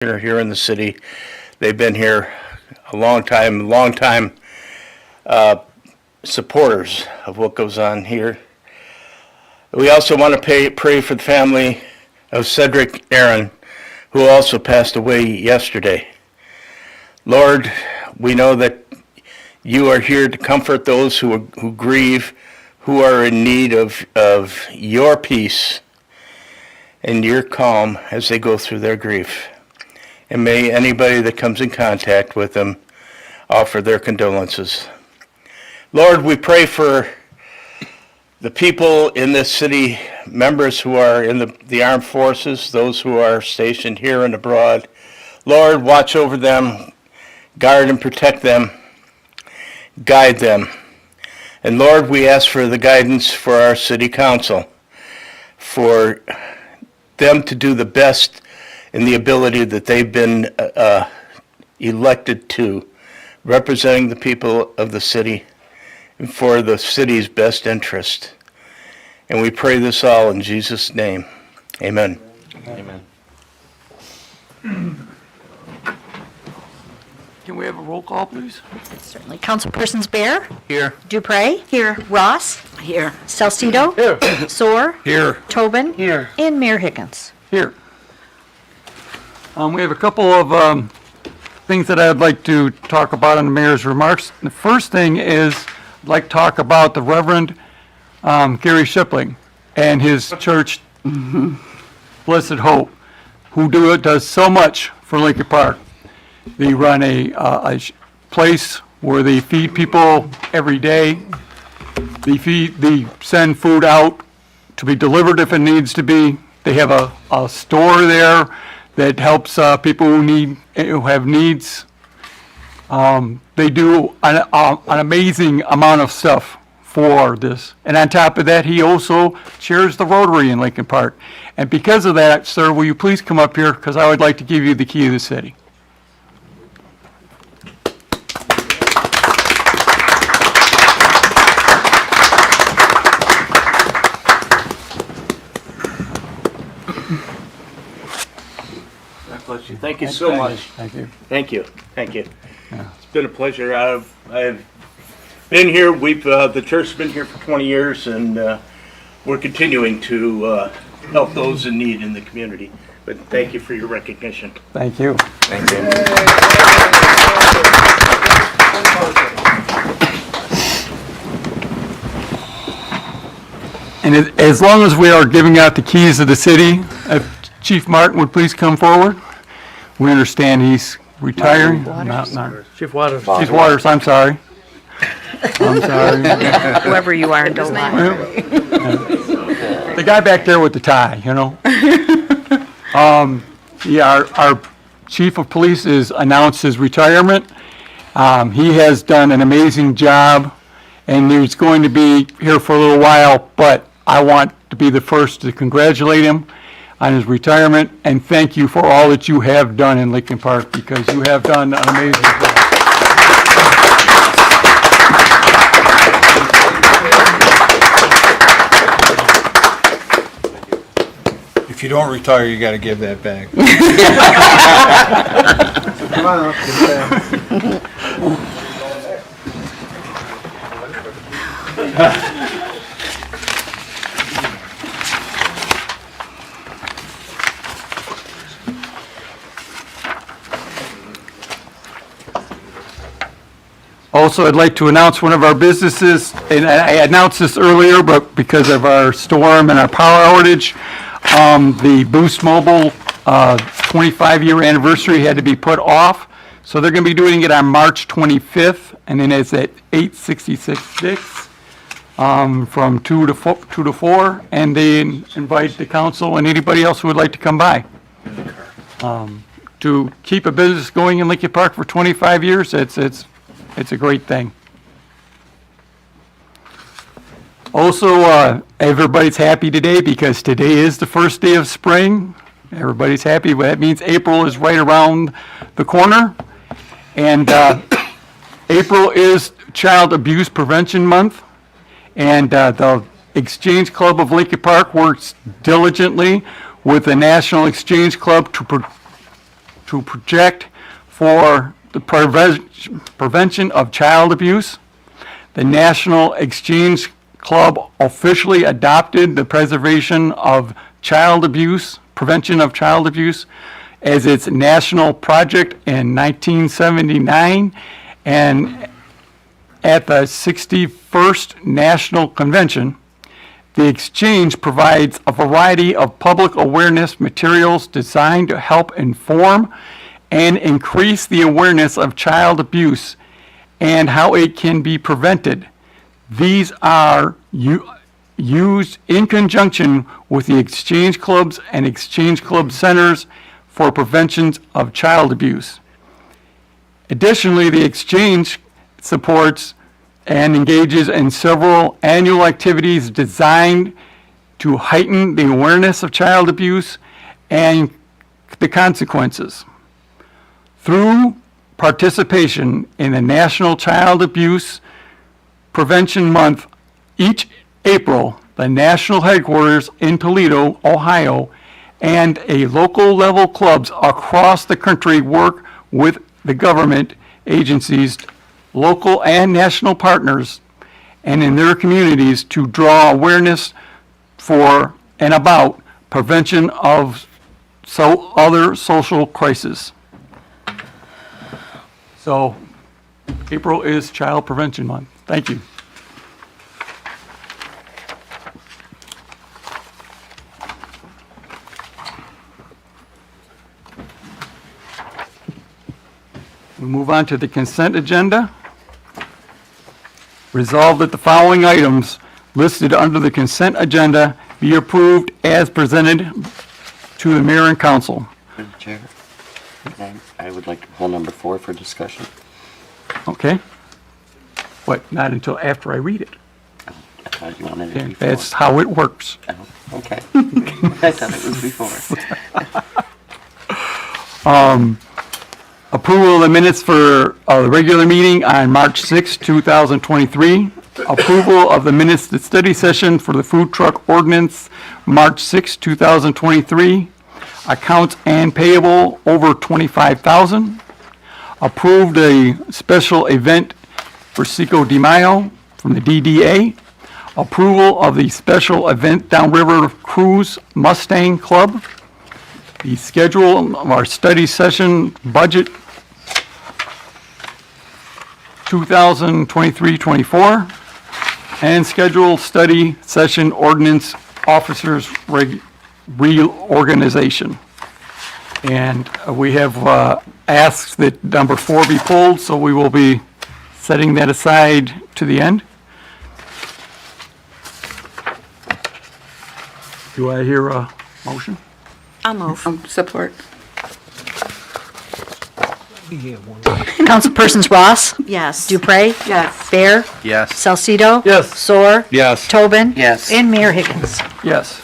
here in the city. They've been here a long time, supporters of what goes on here. We also want to pray for the family of Cedric Aaron, who also passed away yesterday. Lord, we know that you are here to comfort those who grieve, who are in need of your peace and your calm as they go through their grief. And may anybody that comes in contact with them offer their condolences. Lord, we pray for the people in this city, members who are in the armed forces, those who are stationed here and abroad. Lord, watch over them, guard and protect them, guide them. And Lord, we ask for the guidance for our city council, for them to do the best in the ability that they've been elected to, representing the people of the city and for the city's best interest. And we pray this all in Jesus' name. Amen. Amen. Can we have a roll call, please? Certainly. Councilpersons Bear? Here. Dupre? Here. Ross? Here. Salcido? Here. Soar? Here. Tobin? Here. And Mayor Higgins. Here. We have a couple of things that I'd like to talk about in the mayor's remarks. The first thing is, I'd like to talk about the Reverend Gary Shipling and his church, Blessed Hope, who does so much for Lincoln Park. They run a place where they feed people every day. They send food out to be delivered if it needs to be. They have a store there that helps people who have needs. They do an amazing amount of stuff for this. And on top of that, he also chairs the Rotary in Lincoln Park. And because of that, sir, will you please come up here, because I would like to give you the key of the city. Bless you. Thank you so much. Thank you. Thank you. Thank you. It's been a pleasure. I've been here. The church's been here for 20 years, and we're continuing to help those in need in the community. But thank you for your recognition. Thank you. Thank you. And as long as we are giving out the keys of the city, if Chief Martin would please come forward. We understand he's retiring. Chief Waters. Chief Waters, I'm sorry. Whoever you are, don't lie. The guy back there with the tie, you know. Our chief of police has announced his retirement. He has done an amazing job, and he's going to be here for a little while, but I want to be the first to congratulate him on his retirement, and thank you for all that you have done in Lincoln Park, because you have done an amazing job. If you don't retire, you got to give that back. Come on up, get back. Also, I'd like to announce one of our businesses, and I announced this earlier, but because of our storm and our power outage, the Boost Mobile 25-year anniversary had to be put off. So they're going to be doing it on March 25th, and then it's at 866 Dix from 2 to 4, and they invite the council and anybody else who would like to come by. To keep a business going in Lincoln Park for 25 years, it's a great thing. Also, everybody's happy today because today is the first day of spring. Everybody's happy. That means April is right around the corner. And April is Child Abuse Prevention Month. And the Exchange Club of Lincoln Park works diligently with the National Exchange Club to project for the prevention of child abuse. The National Exchange Club officially adopted the prevention of child abuse as its national project in 1979, and at the 61st National Convention, the Exchange provides a variety of public awareness materials designed to help inform and increase the awareness of child abuse and how it can be prevented. These are used in conjunction with the Exchange Clubs and Exchange Club Centers for prevention of child abuse. Additionally, the Exchange supports and engages in several annual activities designed to heighten the awareness of child abuse and the consequences. Through participation in the National Child Abuse Prevention Month, each April, the national headquarters in Toledo, Ohio, and a local level clubs across the country work with the government agencies, local and national partners, and in their communities to draw awareness for and about prevention of other social crises. So, April is Child Prevention Month. Thank you. We move on to the consent agenda. Resolved that the following items listed under the consent agenda be approved as presented to the mayor and council. Mr. Chair, I would like to pull number 4 for discussion. Okay? What, not until after I read it? I thought you wanted it Okay, before. that's how it works. Oh, okay. I thought it was before. Approval of the minutes for the regular meeting on March 6, 2023. Approval of the minutes to study session for the food truck ordinance, March 6, 2023. Accounts and payable over $25,000. Approved a special event for Cinco de Mayo from the DDA. Approval of the special event Downriver Cruise Mustang Club. The schedule of our study session budget 2023-24, and scheduled study session ordinance officers reorganization. And we have asked that number 4 be pulled, so we will be setting that aside to the end. Do I hear a motion? I'll move. Support. Councilpersons Ross, Yes. Dupre, Yes. Bear, Yes. Salcido. Yes. Soar, Yes. Tobin. Yes. And Mayor Higgins. Yes.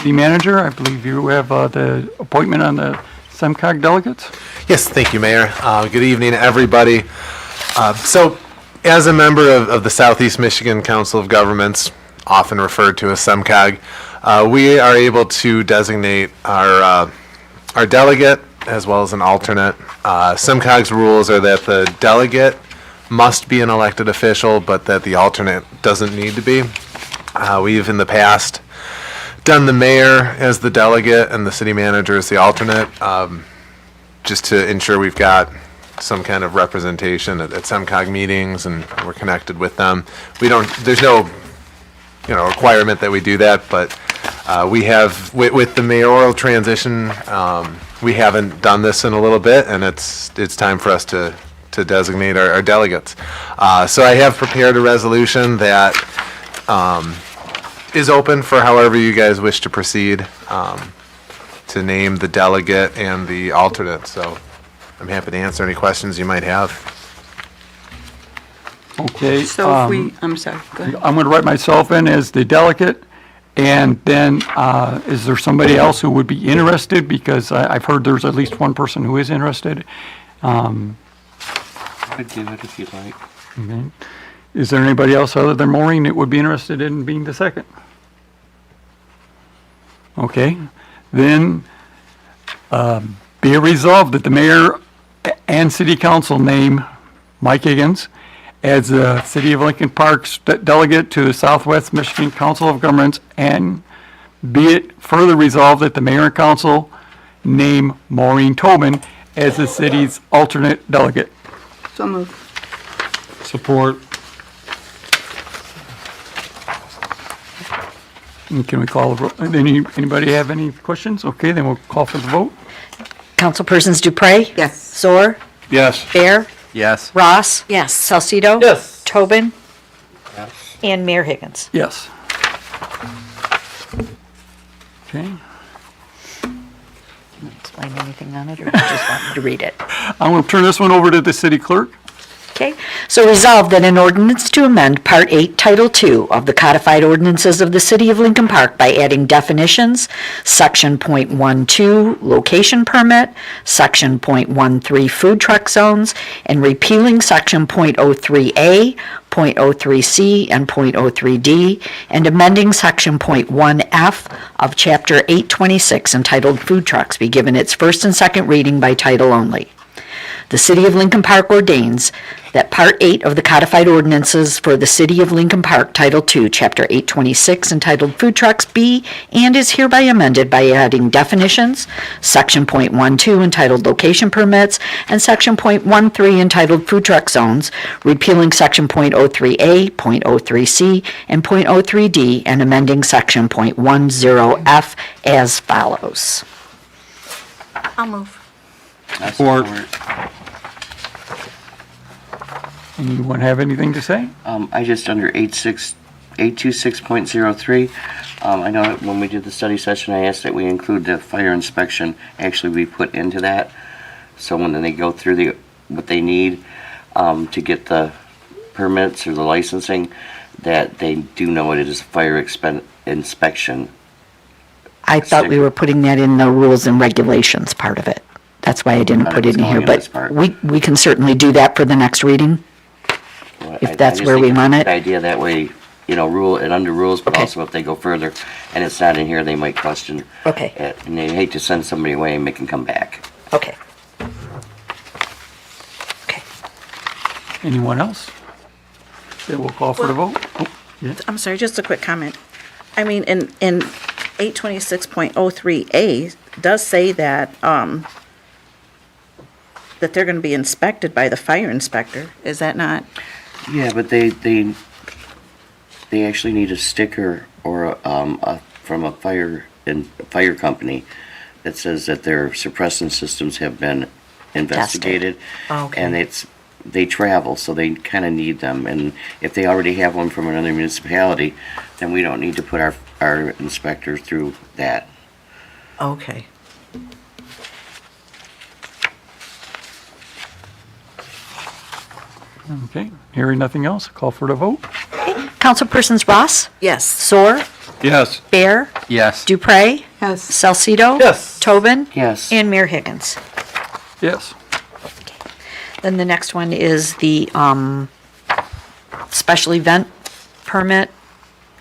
City Manager, I believe you have the appointment on the SEMCOG delegates? Yes, thank you, Mayor. Good evening, everybody. So, as a member of the Southeast Michigan Council of Governments, often referred to as SEMCOG, we are able to designate our delegate as well as an alternate. SEMCOG's rules are that the delegate must be an elected official, but that the alternate doesn't need to be. We've in the past done the mayor as the delegate and the city manager as the alternate, just to ensure we've got some kind of representation at SEMCOG meetings and we're connected with them. There's no, requirement that we do that, but we have, with the mayoral transition, we haven't done this in a little bit, and it's time for us to designate our delegates. So I have prepared a resolution that is open for however you guys wish to proceed, to name the delegate and the alternate. So I'm happy to answer any questions you might have. Okay. So if we, I'm sorry, go ahead. I'm going to write myself in as the delegate, And then, is there somebody else who would be interested? Because I've heard there's at least one person who is interested. I could do it if you'd like. Okay. Is there anybody else other than Maureen that would be interested in being the second? Okay, then, be it resolved that the mayor and city council name Mike Higgins as the City of Lincoln Park's delegate to the Southwest Michigan Council of Governments, and be it further resolved that the mayor and council name Maureen Tobin as the city's alternate delegate. So moved. Support. And can we call the vote? Anybody have any questions? Okay, then we'll call for the vote. Councilpersons Dupre? Yes. Soar? Yes. Bear? Yes. Ross? Yes. Salcido? Yes. Tobin? Yes. And Mayor Higgins. Yes. Okay, Explain anything on it, or you just want me to read it? I'm going to turn this one over to the city clerk. Okay, so resolved that an ordinance to amend Part 8, Title 2 of the codified ordinances of the City of Lincoln Park by adding definitions, Section .12, location permit, Section .13, food truck zones, and repealing Section .03A, .03C, and .03D, and amending Section .1F of Chapter 826 entitled Food Trucks be given its first and second reading by title only. The City of Lincoln Park ordains that Part 8 of the codified ordinances for the City of Lincoln Park, Title 2, Chapter 826, entitled Food Trucks be and is hereby amended by adding definitions, Section .12 entitled Location Permits, and Section .13 entitled Food Truck Zones, repealing Section .03A, .03C, and .03D, and amending Section .10F as follows. I'll move. I Support. Anyone have anything to say? I just under 826.03, I know that when we did the study session, I asked that we include the fire inspection actually be put into that. So when they go through what they need to get the permits or the licensing, that they do know it is a fire inspection. I thought we were putting that in the rules and regulations part of it. That's why I didn't thought put it it was in here, going in this but part. we can certainly do that for the next reading. If that's just where think we it's a want good it. idea that way, rule it under rules, but Okay. also if they go further and it's not in here, they might question Okay. it. And they hate to send somebody away and make them come back. Okay. Okay. Anyone else? Then we'll call for the vote. Oh, yeah. I'm sorry, just a quick comment. I mean, in 826.03A does say that, that they're gonna be inspected by the fire inspector. Is that not? Yeah, but they actually need a sticker or from a fire company that says that their suppressant systems have been investigated. Okay. And they travel, so they kind of need them. And if they already have one from another municipality, then we don't need to put our inspector through that. Okay. Okay, hearing nothing else, call for the vote. Councilpersons Ross? Yes. Soar? Yes. Bear? Yes. Dupre? Yes. Salcido? Yes. Tobin? Yes. And Mayor Higgins. Yes. Then the next one is the special event permit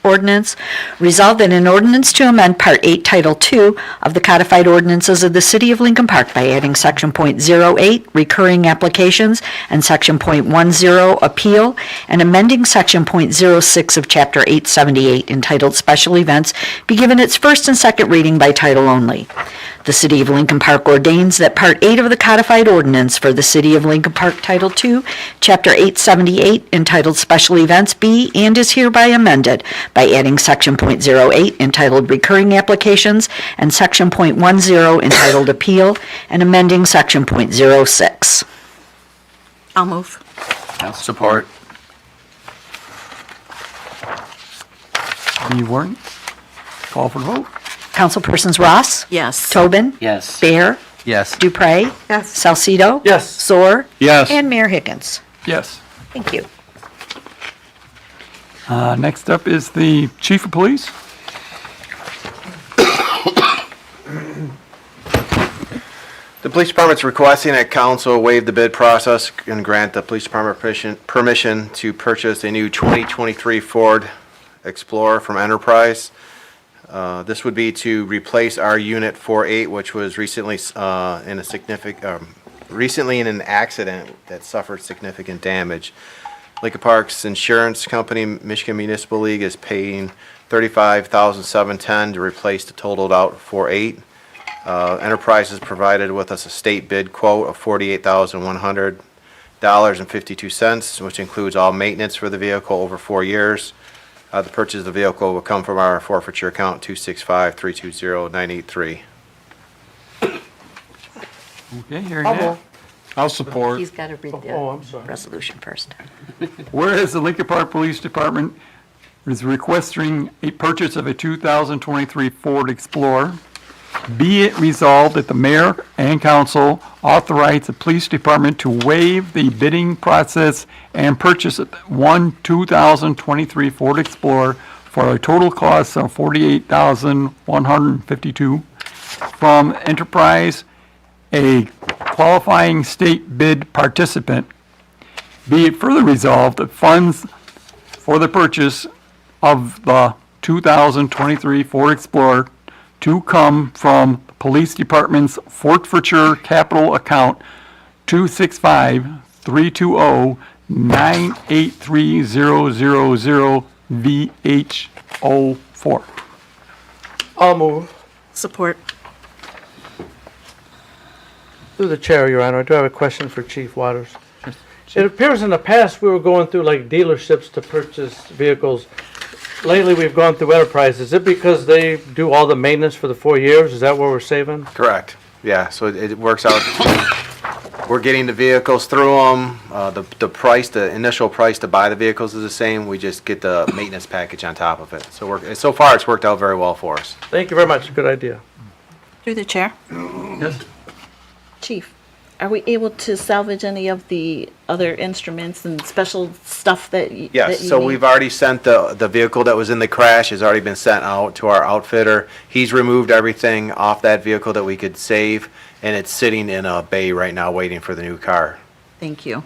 ordinance. Resolved that an ordinance to amend Part 8, Title 2 of the codified ordinances of the City of Lincoln Park by adding Section .08, recurring applications, and Section .10, appeal, and amending Section .06 of Chapter 878 entitled Special Events be given its first and second reading by title only. The City of Lincoln Park ordains that Part 8 of the codified ordinance for the City of Lincoln Park, Title 2, Chapter 878, entitled Special Events be and is hereby amended by adding Section .08 entitled Recurring Applications and Section .10 entitled Appeal, and amending Section .06. I'll move. Support. Any warrant? Call for the vote. Councilpersons Ross? Yes. Tobin? Yes. Bear? Yes. Dupre? Yes. Salcido? Yes. Soar? Yes. And Mayor Higgins. Yes. Thank you. Next up is the chief of police. The police department's requesting that council waive the bid process and grant the police department permission to purchase a new 2023 Ford Explorer from Enterprise. This would be to replace our Unit 48, which was recently recently in an accident that suffered significant damage. Lincoln Park's insurance company, Michigan Municipal League, is paying $35,710 to replace the totaled out 48. Enterprise has provided with us a state bid quote of $48,100.52, which includes all maintenance for the vehicle over 4 years. The purchase of the vehicle will come from our forfeiture account 265-320-983. Okay, hearing that. I'll support. He's got to read Oh, I'm the sorry. resolution first. Whereas the Lincoln Park Police Department is requesting a purchase of a 2023 Ford Explorer, be it resolved that the mayor and council authorize the police department to waive the bidding process and purchase one 2023 Ford Explorer for a total cost of $48,152 from Enterprise, a qualifying state bid participant. Be it further resolved that funds for the purchase of the 2023 Ford Explorer to come from the Police Department's forfeiture capital account 265-320-983-000-VH04. I'll move. Support. Through the chair, Your Honor, I do have a question for Chief Waters. It appears in the past we were going through like dealerships to purchase vehicles. Lately, we've gone through Enterprise. Is it because they do all the maintenance for the 4 years? Is that what we're saving? Correct. Yeah, so it works out. We're getting the vehicles through them. The initial price to buy the vehicles is the same. We just get the maintenance package on top of it. So far, it's worked out very well for us. Thank you very much. Good idea. Through the chair. Yes. Chief, are we able to salvage any of the other instruments and special stuff that you Yes, that you so need? we've already sent the vehicle that was in the crash has already been sent out to our outfitter. He's removed everything off that vehicle that we could save, and it's sitting in a bay right now waiting for the new car. Thank you.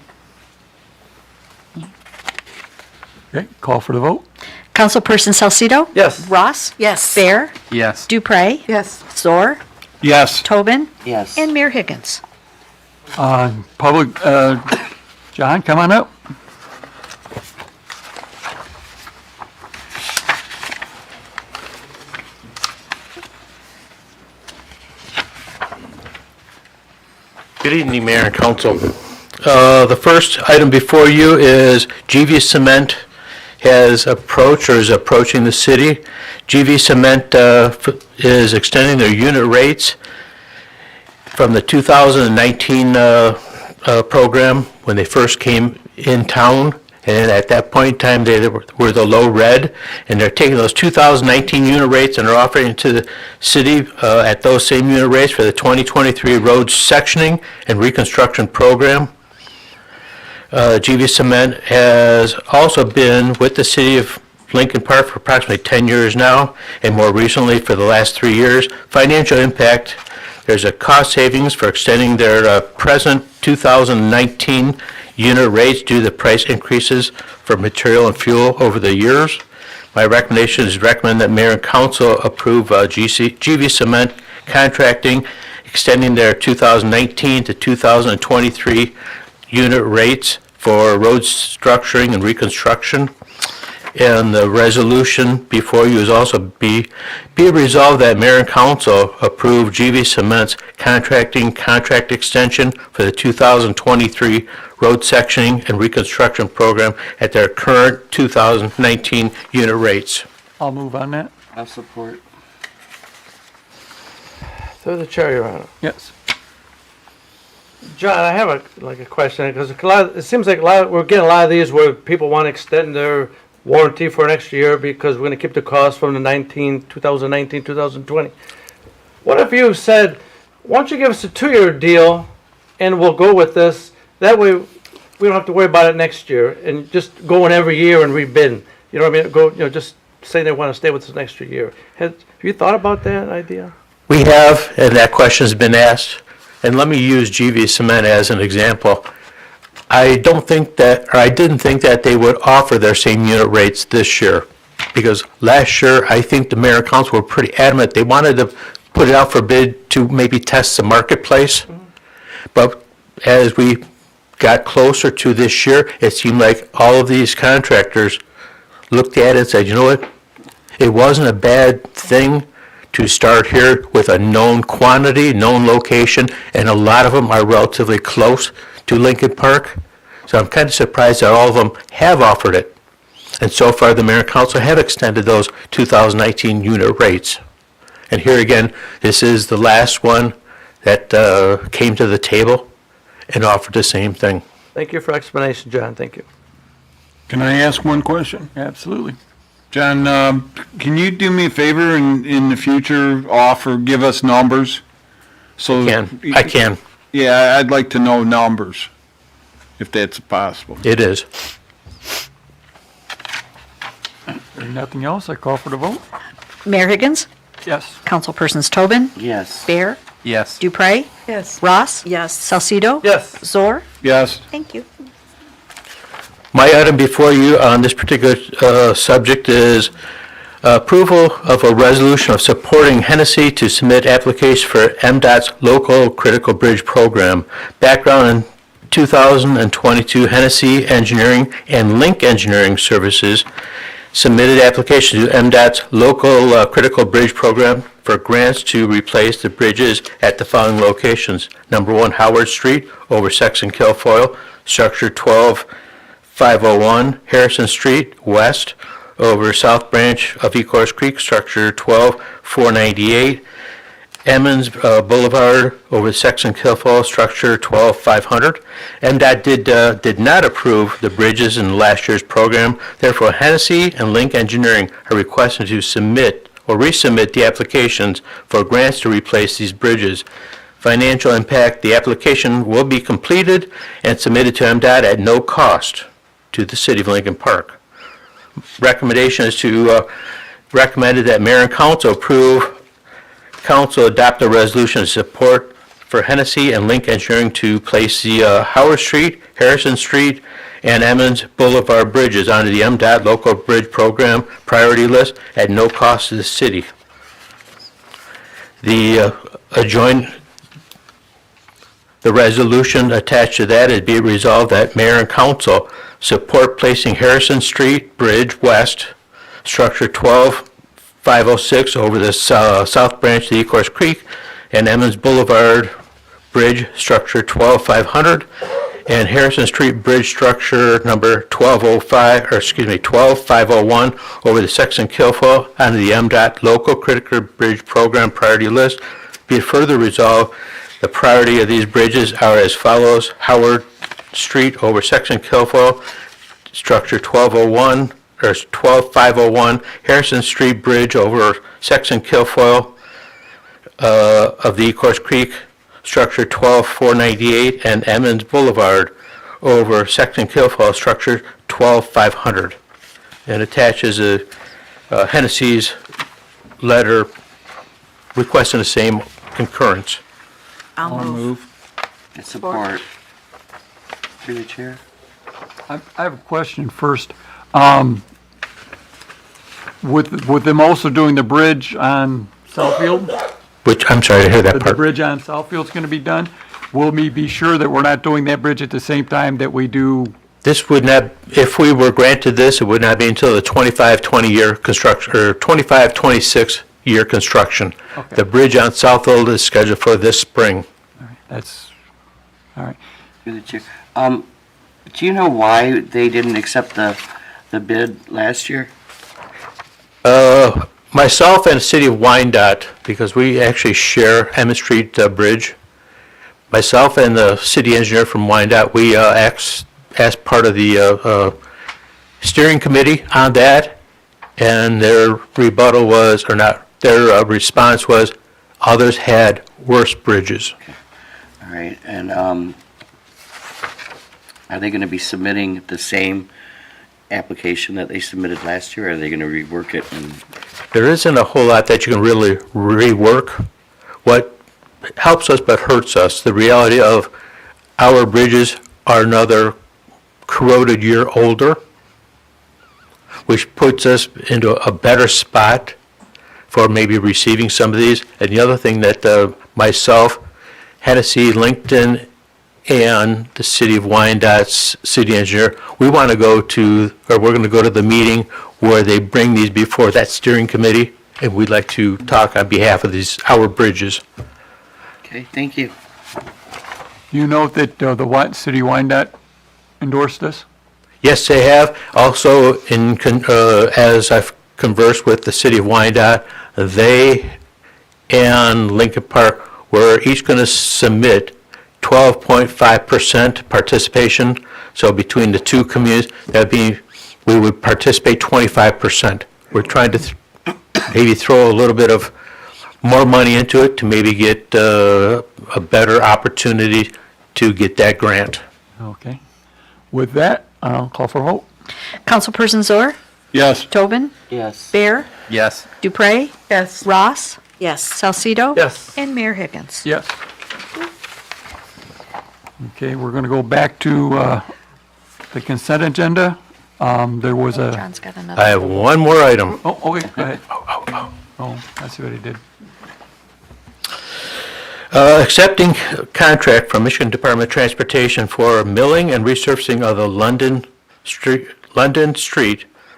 Okay, call for the vote. Councilperson Salcido? Yes. Ross? Yes. Bear? Yes. Dupre? Yes. Zor? Yes. Tobin? Yes. And Mayor Higgins. John, come on up. Good evening, Mayor and Council. The first item before you is GV Cement has approached or is approaching the city. GV Cement is extending their unit rates from the 2019 program when they first came in town. And at that point in time, they were the low red, and they're taking those 2019 unit rates and are offering it to the city at those same unit rates for the 2023 road sectioning and reconstruction program. GV Cement has also been with the city of Lincoln Park for approximately 10 years now, and more recently for the last 3 years. Financial impact, there's a cost savings for extending their present 2019 unit rates due to the price increases for material and fuel over the years. My recommendation is recommend that Mayor and Council approve GV Cement contracting, extending their 2019 to 2023 unit rates for road structuring and reconstruction. And the resolution before you is also be resolved that Mayor and Council approve GV Cement's contract extension for the 2023 road sectioning and reconstruction program at their current 2019 unit rates. I'll move on that. I'll support. Through the chair, Your Honor. Yes. John, I have a question, because it seems like we're getting a lot of these where people want to extend their warranty for an extra year because we're going to keep the cost from the 2019, 2020. What if you said, why don't you give us a 2-year deal and we'll go with this? That way we don't have to worry about it next year and just go in every year and rebid. You know what I mean? Just say they want to stay with us an extra year. Have you thought about that idea? We have, and that question's been asked, and let me use GV Cement as an example. I don't think that, or I didn't think that they would offer their same unit rates this year. Because last year, I think the mayor and council were pretty adamant. They wanted to put it out for bid to maybe test the marketplace. But as we got closer to this year, it seemed like all of these contractors looked at it and said, you know what? It wasn't a bad thing to start here with a known quantity, known location, and a lot of them are relatively close to Lincoln Park. So I'm kind of surprised that all of them have offered it. And so far, the mayor and council have extended those 2019 unit rates. And here again, this is the last one that came to the table and offered the same thing. Thank you for explanation, John, thank you. Can I ask one question? Absolutely. John, can you do me a favor and in the future give us numbers? So I can. Yeah, I'd like to know numbers, if that's possible. It is. Hearing nothing else, I call for the vote. Mayor Higgins? Yes. Councilpersons Tobin? Yes. Bear? Yes. Dupre? Yes. Ross? Yes. Salcido? Yes. Zor? Yes. Thank you. My item before you on this particular subject is approval of a resolution of supporting Hennessy to submit application for MDOT's local critical bridge program. Background in 2022, Hennessy Engineering and Link Engineering Services submitted application to MDOT's local critical bridge program for grants to replace the bridges at the following locations. Number 1, Howard Street over Sexton Kilfoyle, structure 12501, Harrison Street West over South Branch of Ecorse Creek, structure 12498, Emmons Boulevard over Sexton Kilfoyle, structure 12500. MDOT did not approve the bridges in last year's program. Therefore, Hennessy and Link Engineering are requesting to submit or resubmit the applications for grants to replace these bridges. Financial impact: the application will be completed and submitted to MDOT at no cost to the city of Lincoln Park. Recommendation is to recommended that mayor and council adopt a resolution of support for Hennessy and Link Engineering to place the Howard Street, Harrison Street, and Emmons Boulevard bridges onto the MDOT local bridge program priority list at no cost to the city. The resolution attached to that is be resolved that mayor and council support placing Harrison Street Bridge West, structure 12506 over the south branch of the Ecorse Creek, and Emmons Boulevard Bridge, structure 12500, and Harrison Street Bridge structure number 12501 over the Sexton Kilfoyle onto the MDOT local critical bridge program priority list. Be it further resolved, the priority of these bridges are as follows: Howard Street over Sexton Kilfoyle, structure 12501, Harrison Street Bridge over Sexton Kilfoyle of the Ecorse Creek, structure 12498, and Emmons Boulevard over Sexton Kilfoyle, structure 12500. And attaches a Hennessy's letter requesting the same concurrence. I'll move. Support. Through the chair. I have a question first. With them also doing the bridge on Southfield, Which, I'm sorry to hear that the part. bridge on Southfield's gonna be done, will we be sure that we're not doing that bridge at the same time that we do? This would not, if we were granted this, it would not be until the 25-20 year construction, or 25-26 year construction. Okay. The bridge on Southfield is scheduled for this spring. That's, all right. Through the chair. Do you know why they didn't accept the bid last year? Myself and the city of Wyandotte, because we actually share Emmett Street Bridge, myself and the city engineer from Wyandotte, we asked as part of the steering committee on that, and their rebuttal was, or not, their response was, others had worse bridges. All right, and are they going to be submitting the same application that they submitted last year, or are they going to rework it? And There isn't a whole lot that you can really rework. What helps us but hurts us, the reality of our bridges are another corroded year older, which puts us into a better spot for maybe receiving some of these. And the other thing that myself, Hennessy, LinkedIn, and the City of Wyandott's city engineer, we want to go to, or we're going to go to the meeting where they bring these before that steering committee, and we'd like to talk on behalf of these, our bridges. Okay, thank you. Do you know that City of Wyandotte endorsed this? Yes, they have. Also, as I've conversed with the City of Wyandotte, they and Lincoln Park were each going to submit 12.5% participation. So between the two communities, we would participate 25%. We're trying to maybe throw a little bit of more money into it to maybe get a better opportunity to get that grant. Okay. With that, I'll call for a vote. Councilperson Zoer? Yes. Tobin? Yes. Bear? Yes. Dupre? Yes. Ross? Yes. Salcido? Yes. And Mayor Higgins. Yes. Okay, we're going to go back to the consent agenda. There was a, John's got another. I have one more item. oh, okay, go ahead. Oh, I see what he did. Accepting contract from Michigan Department of Transportation for milling and resurfacing of the London Street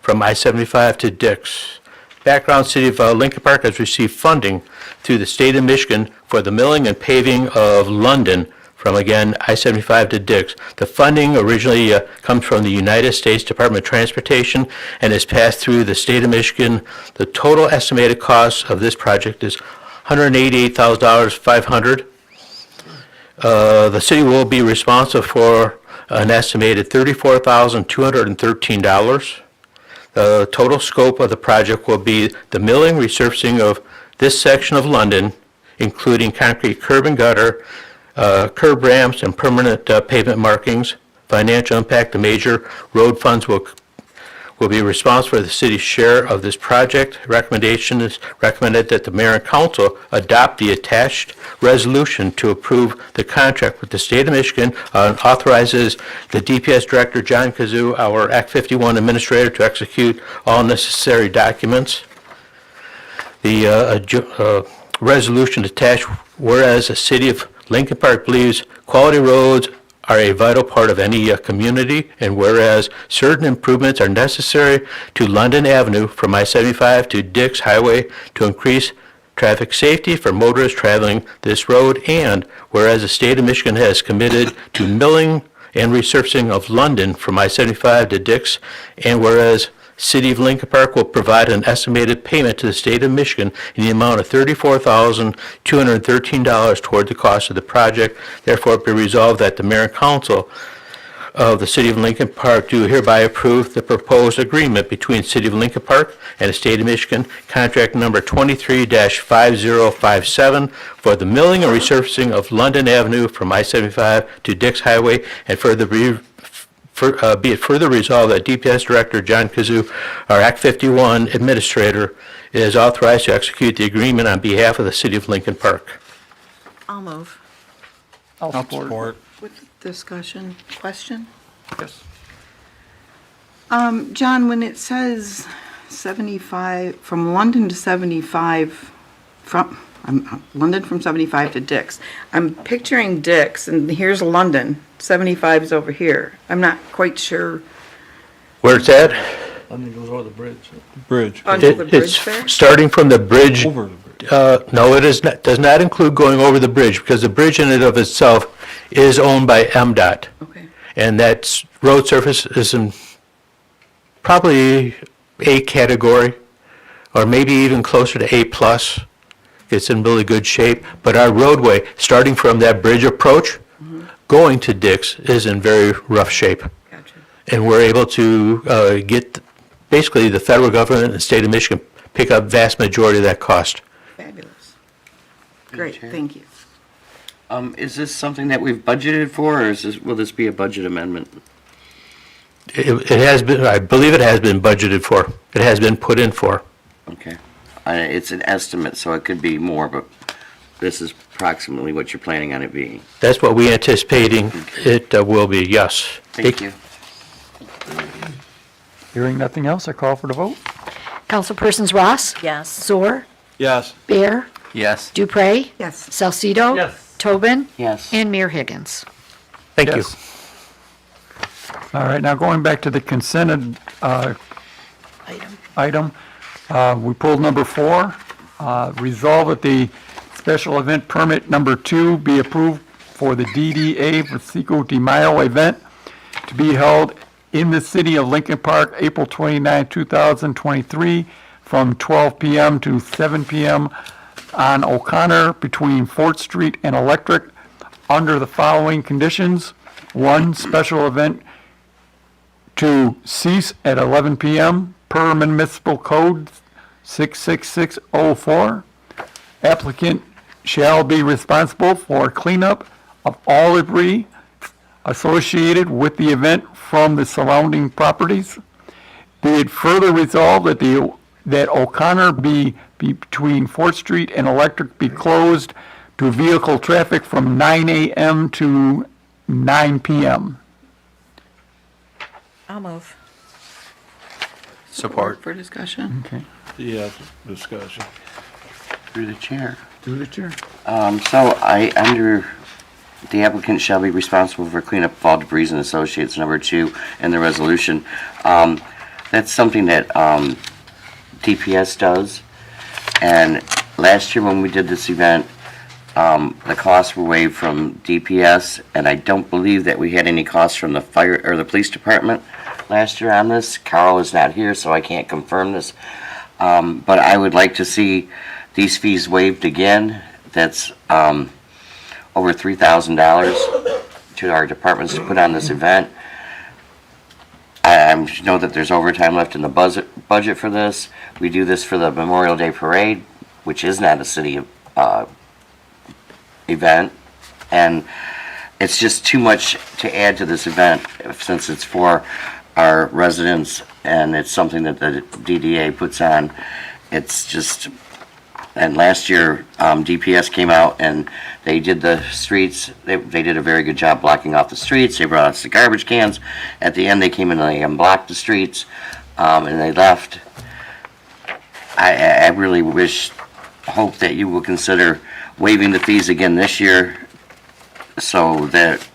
from I-75 to Dix. Background, City of Lincoln Park has received funding through the state of Michigan for the milling and paving of London from, again, I-75 to Dix. The funding originally comes from the United States Department of Transportation and is passed through the state of Michigan. The total estimated cost of this project is $188,500. The city will be responsible for an estimated $34,213. The total scope of the project will be the milling, resurfacing of this section of London, including concrete curb and gutter, curb ramps, and permanent pavement markings. Financial impact: the major road funds will be responsible for the city's share of this project. Recommendation is recommended that the mayor and council adopt the attached resolution to approve the contract with the state of Michigan and authorizes the DPS director, John Kazoo, our Act 51 administrator, to execute all necessary documents. The resolution attached, whereas the city of Lincoln Park believes quality roads are a vital part of any community, and whereas certain improvements are necessary to London Avenue from I-75 to Dix Highway to increase traffic safety for motorists traveling this road, and whereas the state of Michigan has committed to milling and resurfacing of London from I-75 to Dix, and whereas City of Lincoln Park will provide an estimated payment to the state of Michigan in the amount of $34,213 toward the cost of the project. Therefore, be resolved that the mayor and council of the City of Lincoln Park do hereby approve the proposed agreement between City of Lincoln Park and the state of Michigan, contract number 23-5057, for the milling and resurfacing of London Avenue from I-75 to Dix Highway, and be it further resolved that DPS Director John Kazoo, our Act 51 Administrator, is authorized to execute the agreement on behalf of the City of Lincoln Park. I'll move. I'll support. With discussion, question? Yes. John, when it says 75, from London to 75, London from 75 to Dix, I'm picturing Dix, and here's London, 75 is over here. I'm not quite sure. Where it's at? London goes over the bridge. Bridge. Onto the It's bridge there? starting from the bridge. Over the bridge. No, it is not, does not include going over the bridge, because the bridge in and of itself is owned by MDOT. Okay. And that road surface is in probably A category, or maybe even closer to A+. It's in really good shape, but our roadway, starting from that bridge approach, going to Dix, is in very rough shape. Gotcha. And we're able to get, basically, the federal government and the state of Michigan pick up vast majority of that cost. Fabulous. Great, thank you. Is this something that we've budgeted for, or will this be a budget amendment? It has been, I believe it has been budgeted for. It has been put in for. Okay. It's an estimate, so it could be more, but this is approximately what you're planning on it being. That's what we're anticipating it will be, yes. Thank you. Hearing nothing else, I call for the vote. Councilpersons Ross? Yes. Zor? Yes. Bear? Yes. Dupre? Yes. Salcido? Yes. Tobin? Yes. And Mayor Higgins. Thank you. Yes. All right, now going back to the consent item, we pulled number 4. Resolve that the special event permit number 2 be approved for the DDA for Cinco de Mayo event to be held in the city of Lincoln Park, April 29, 2023, from 12 p.m. to 7 p.m. on O'Connor between Fort Street and Electric under the following conditions. 1, special event to cease at 11 p.m. per municipal code 66604. Applicant shall be responsible for cleanup of all debris associated with the event from the surrounding properties. Be it further resolved that O'Connor be between 4th Street and Electric be closed to vehicle traffic from 9 a.m. to 9 p.m. I'll move. Support. For discussion. Okay. Yeah, discussion. Through the chair. Through the chair. So the applicant shall be responsible for cleanup of all debris and associates, number 2 in the resolution. That's something that DPS does. And last year when we did this event, the costs were waived from DPS, and I don't believe that we had any costs from the fire or the police department last year on this. Carl is not here, so I can't confirm this. But I would like to see these fees waived again. That's over $3,000 to our departments to put on this event. I know that there's overtime left in the budget for this. We do this for the Memorial Day Parade, which is not a city event, and it's just too much to add to this event since it's for our residents and it's something that the DDA puts on. It's just, and last year DPS came out and they did the streets. They did a very good job blocking off the streets. They brought us the garbage cans. At the end they came in and they unblocked the streets and they left. I really hope that you will consider waiving the fees again this year so that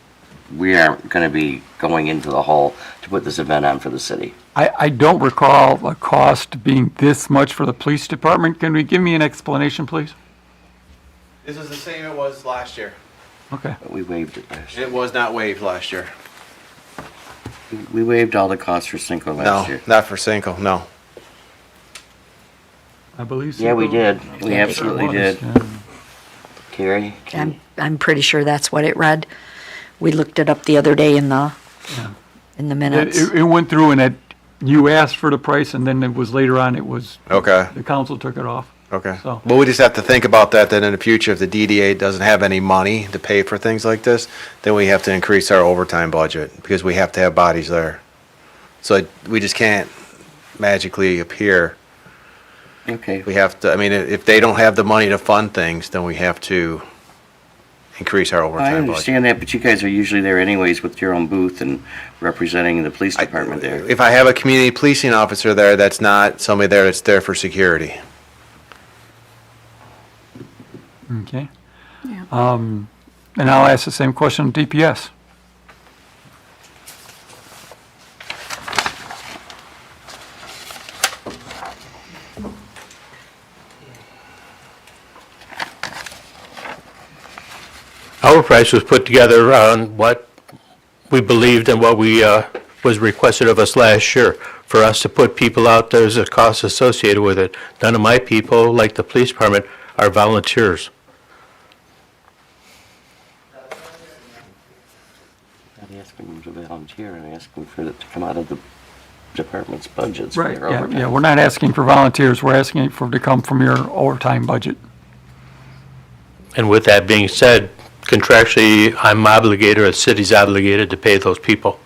we aren't going to be going into the hole to put this event on for the city. I don't recall the cost being this much for the police department. Can we give me an explanation, please? This is the same it was last year. Okay. But we waived it last year. It was not waived last year. We waived all the costs for Cinco last No, year. not for Cinco, no. I believe so. Yeah, we did. We absolutely did. Yeah. Carrie? I'm pretty sure that's what it read. We looked it up the other day in the minutes. It went through and you asked for the price and then it was later on, Okay, the council took it off. okay. So- Well, we just have to think about that, then in the future, if the DDA doesn't have any money to pay for things like this, then we have to increase our overtime budget, because we have to have bodies there. So we just can't magically appear. Okay. We have to, I mean, if they don't have the money to fund things, then we have to increase our I overtime budget. understand that, but you guys are usually there anyways with your own booth and representing the police department there. If I have a community policing officer there, that's not somebody there that's there for security. Okay. Yeah. And I'll ask the same question of DPS. Our price was put together on what we believed and what we was requested of us last year. For us to put people out, there's a cost associated with it. None of my people, like the police department, are volunteers. I'm asking them to volunteer and asking for it to come out of the department's budgets for Right, their yeah, overtime. we're not asking for volunteers, we're asking for it to come from your overtime budget. And with that being said, contractually, I'm obligated, or the city's obligated to pay those people.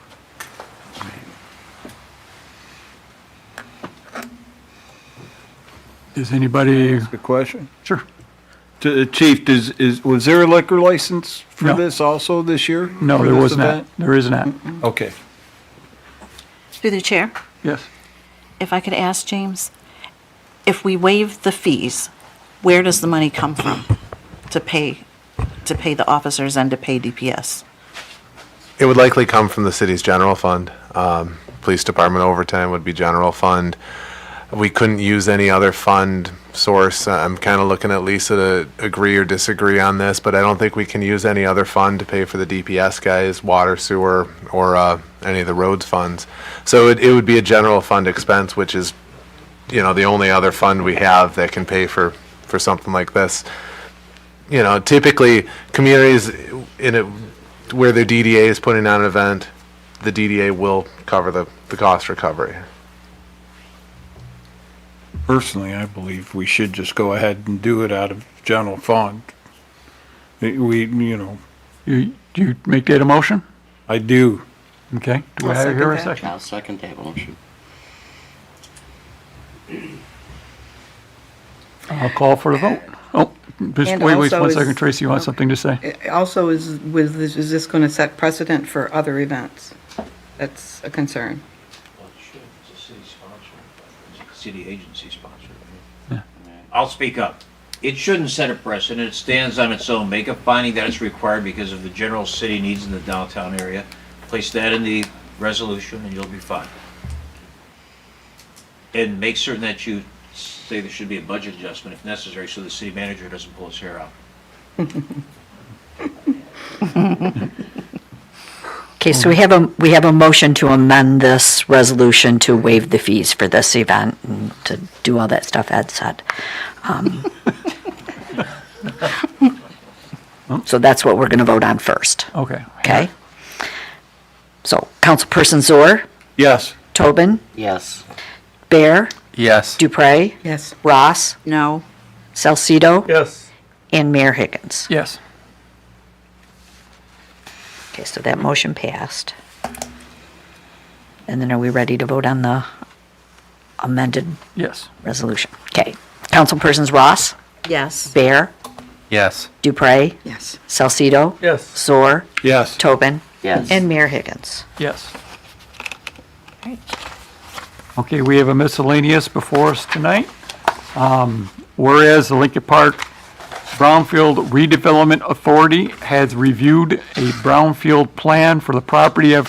Is anybody, Good question. sure, Chief, was there a liquor license for No. this also this year? No, for there this was not. event? There is not. Okay. Through the chair, Yes. if I could ask James, if we waive the fees, where does the money come from to pay the officers and to pay DPS? It would likely come from the city's general fund. Police department overtime would be general fund. We couldn't use any other fund source. I'm kind of looking at Lisa to agree or disagree on this, but I don't think we can use any other fund to pay for the DPS guys, water, sewer, or any of the roads funds. So it would be a general fund expense, which is, the only other fund we have that can pay for something like this. Typically, communities where their DDA is putting on an event, the DDA will cover the cost recovery. Personally, I believe we should just go ahead and do it out of general fund. You make that a motion? I do. Okay. Do I'll I hear a second that. second? I'll second that motion. I'll call for the vote. Oh, just And wait also one is- second, Tracy, you want something to say? Also, is this going to set precedent for other events? That's a concern. Well, it should. It's a city sponsor. It's a city agency sponsor. Yeah. I'll speak up. It shouldn't set a precedent. It stands on its own. Make a finding that it's required because of the general city needs in the downtown area. Place that in the resolution and you'll be fine. And make certain that you say there should be a budget adjustment if necessary so the city manager doesn't pull his hair out. Okay, so we have a motion to amend this resolution to waive the fees for this event and to do all that stuff Ed said. So that's what we're going to vote on first, Okay. okay? So, Councilperson Zor, Yes. Tobin, Yes. Bear, Yes. Dupre, Yes. Ross, No. Salcido, Yes. and Mayor Higgins. Yes. Okay, so that motion passed. And then are we ready to vote on the amended Yes. resolution? Okay. Councilpersons Ross, Yes. Bear, Yes. Dupre, Yes. Salcido, Yes. Zor, Yes. Tobin, Yes. and Mayor Higgins. Yes. Okay, we have a miscellaneous before us tonight. Whereas the Lincoln Park Brownfield Redevelopment Authority has reviewed a brownfield plan for the property of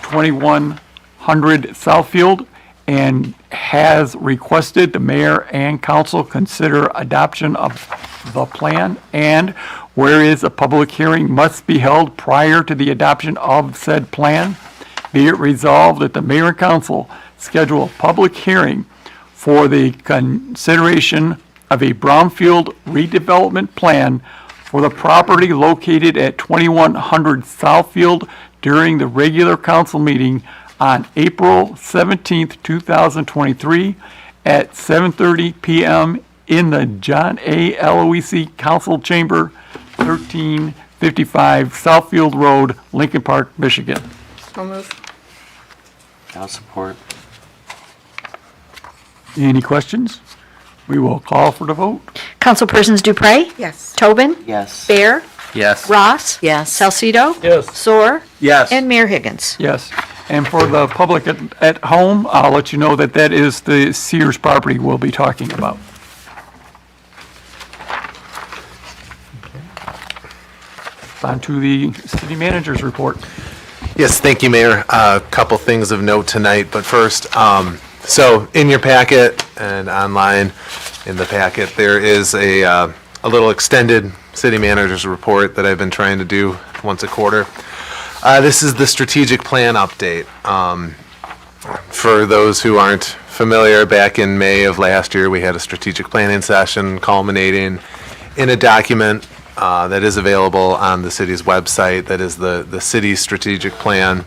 2100 Southfield and has requested the mayor and council consider adoption of the plan. And whereas a public hearing must be held prior to the adoption of said plan, be it resolved that the mayor and council schedule a public hearing for the consideration of a brownfield redevelopment plan for the property located at 2100 Southfield during the regular council meeting on April 17th, 2023 at 7:30 PM in the John A. Aloisi Council Chamber, 1355 Southfield Road, Lincoln Park, Michigan. So moved. I'll support. Any questions? We will call for the vote. Councilpersons Dupre, Yes. Tobin, Yes. Bear, Yes. Ross, Yes. Salcido, Yes. Zor, Yes. and Mayor Higgins. Yes. And for the public at home, I'll let you know that that is the Sears property we'll be talking about. On to the city manager's report. Yes, thank you, Mayor. A couple things of note tonight, but first, so in your packet and online in the packet, there is a little extended city manager's report that I've been trying to do once a quarter. This is the strategic plan update. For those who aren't familiar, back in May of last year, we had a strategic planning session culminating in a document that is available on the city's website. That is the city's strategic plan.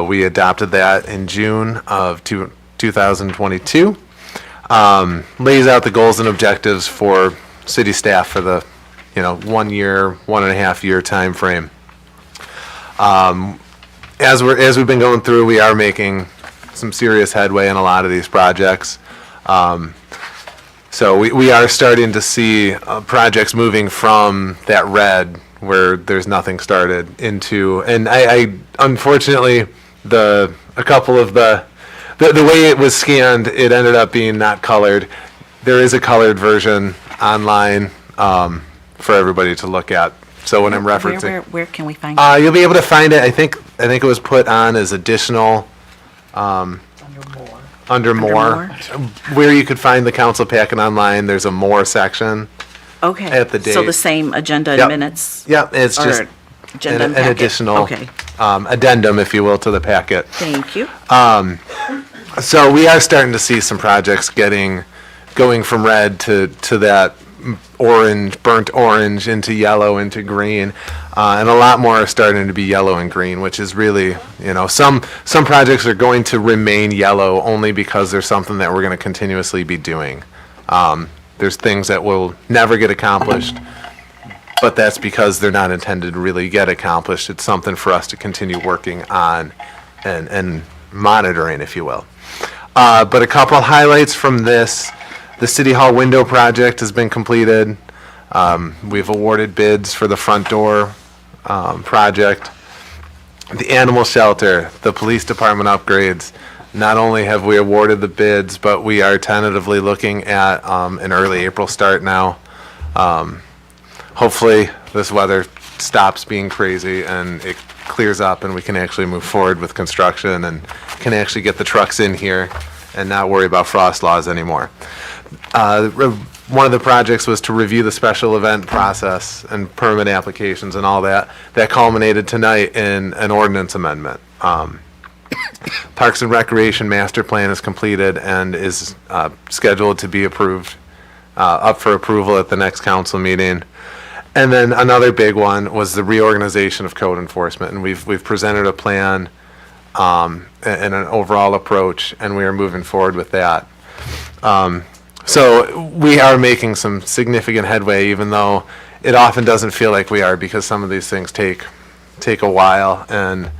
We adopted that in June of 2022. Lays out the goals and objectives for city staff for the 1 year, 1.5 year time frame. As we've been going through, we are making some serious headway in a lot of these projects. So we are starting to see projects moving from that red where there's nothing started into, and I unfortunately, a couple of the way it was scanned, it ended up being not colored. There is a colored version online for everybody to look at. So when I'm referencing, Where can we find it? you'll be able to find it. I think it was put on as additional under more, where you could find the council packet online. There's a more section. Okay. at the So date. the same agenda Yep. and minutes? Yep, it's just Or agenda an and packet? additional Okay, addendum, if you will, to the packet. thank you. So we are starting to see some projects going from red to that orange, burnt orange, into yellow, into green. And a lot more are starting to be yellow and green, which is really, some projects are going to remain yellow only because there's something that we're going to continuously be doing. There's things that will never get accomplished, but that's because they're not intended to really get accomplished. It's something for us to continue working on and monitoring, if you will. But a couple highlights from this: the City Hall window project has been completed. We've awarded bids for the front door project. The animal shelter, the police department upgrades. Not only have we awarded the bids, but we are tentatively looking at an early April start now. Hopefully, this weather stops being crazy and it clears up and we can actually move forward with construction and can actually get the trucks in here and not worry about frost laws anymore. One of the projects was to review the special event process and permit applications and all that. That culminated tonight in an ordinance amendment. Parks and Recreation Master Plan is completed and is scheduled to be approved, up for approval at the next council meeting. And then another big one was the reorganization of code enforcement, and we've presented a plan and an overall approach, and we are moving forward with that. So we are making some significant headway, even though it often doesn't feel like we are, because some of these things take a while, and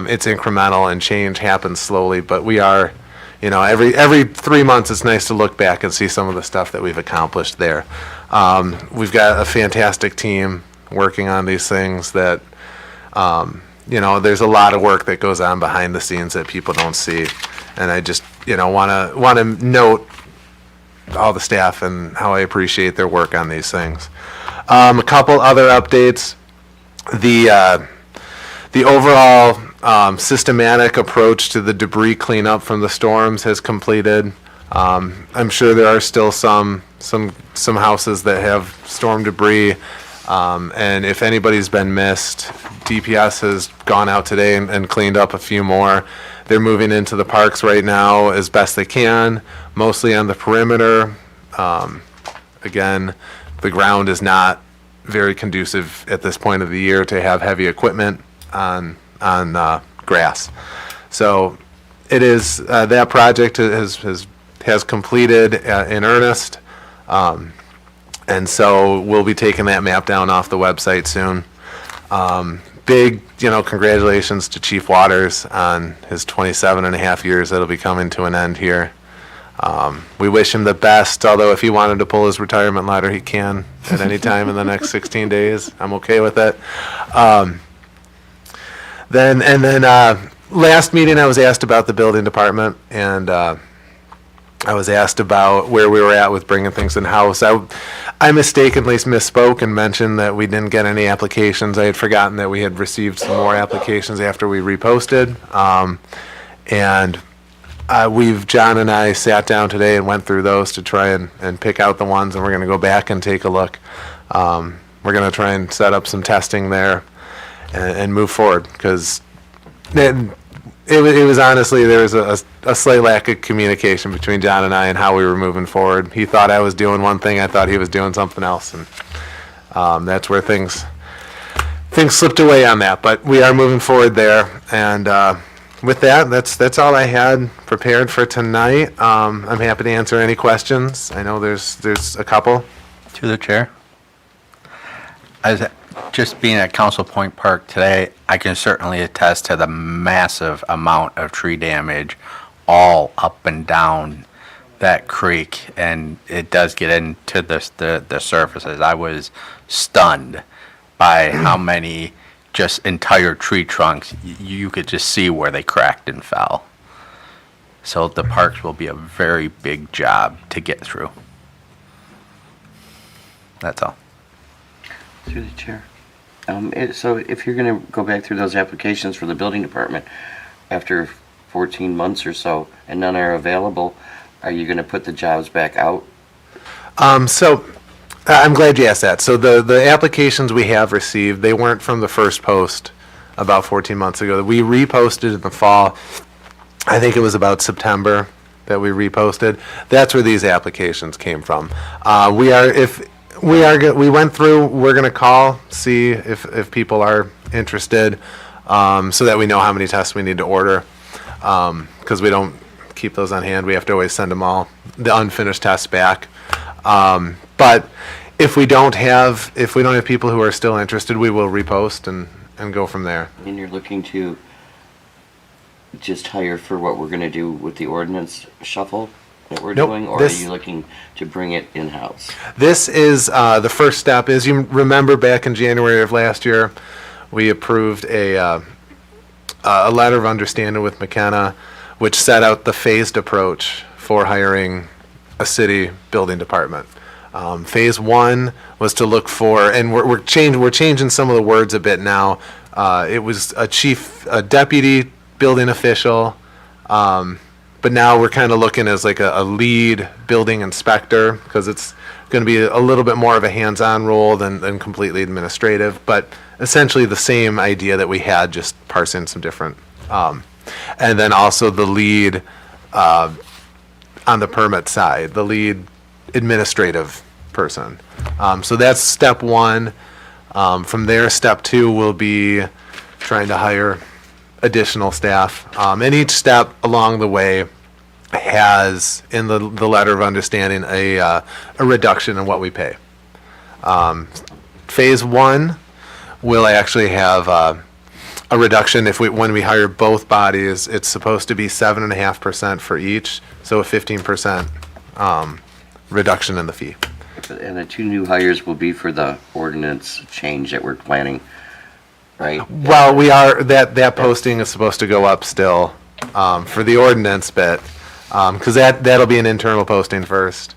it's incremental and change happens slowly. But we are, every 3 months it's nice to look back and see some of the stuff that we've accomplished there. We've got a fantastic team working on these things that, there's a lot of work that goes on behind the scenes that people don't see. And I just, want to note all the staff and how I appreciate their work on these things. A couple other updates. The overall systematic approach to the debris cleanup from the storms has completed. I'm sure there are still some houses that have storm debris, and if anybody's been missed, DPS has gone out today and cleaned up a few more. They're moving into the parks right now as best they can, mostly on the perimeter. Again, the ground is not very conducive at this point of the year to have heavy equipment on grass. So it is, that project has completed in earnest. And so we'll be taking that map down off the website soon. Big, congratulations to Chief Waters on his 27 and a half years that'll be coming to an end here. We wish him the best, although if he wanted to pull his retirement ladder, he can at any time in the next 16 days. I'm okay with it. Then last meeting I was asked about the building department, and I was asked about where we were at with bringing things in-house. I mistakenly misspoke and mentioned that we didn't get any applications. I had forgotten that we had received some more applications after we reposted. John and I sat down today and went through those to try and pick out the ones, and we're going to go back and take a look. We're going to try and set up some testing there and move forward, because it was honestly, there was a slight lack of communication between John and I and how we were moving forward. He thought I was doing one thing, I thought he was doing something else, and that's where things slipped away on that. But we are moving forward there, and with that, that's all I had prepared for tonight. I'm happy to answer any questions. I know there's a couple. To the chair. As just being at Council Point Park today, I can certainly attest to the massive amount of tree damage all up and down that creek, and it does get into the surfaces. I was stunned by how many just entire tree trunks, you could just see where they cracked and fell. So the parks will be a very big job to get through. That's all. Through the chair. So if you're gonna go back through those applications for the building department after 14 months or so and none are available, are you gonna put the jobs back out? So I'm glad you asked that. So the applications we have received, they weren't from the first post about 14 months ago. We reposted in the fall. I think it was about September that we reposted. That's where these applications came from. We went through, we're gonna call, see if people are interested, so that we know how many tests we need to order. Because we don't keep those on hand. We have to always send them all, the unfinished tests back. But if we don't have people who are still interested, we will repost and go from there. And you're looking to just hire for what we're gonna do with the ordinance shuffle that we're Nope, doing? Or are this- you looking to bring it in-house? This is, the first step is, you remember back in January of last year, we approved a letter of understanding with McKenna, which set out the phased approach for hiring a city building department. Phase one was to look for, and we're changing some of the words a bit now. It was a deputy building official, but now we're kind of looking as like a lead building inspector, because it's going to be a little bit more of a hands-on role than completely administrative, but essentially the same idea that we had, just parsing some different. And then also the lead on the permit side, the lead administrative person. So that's step one. From there, step two will be trying to hire additional staff. And each step along the way has, in the letter of understanding, a reduction in what we pay. Phase one will actually have a reduction when we hire both bodies. It's supposed to be 7.5% for each, so a 15% reduction in the fee. And the two new hires will be for the ordinance change that we're planning, right? Well, that posting is supposed to go up still, for the ordinance bit, because that'll be an internal posting first.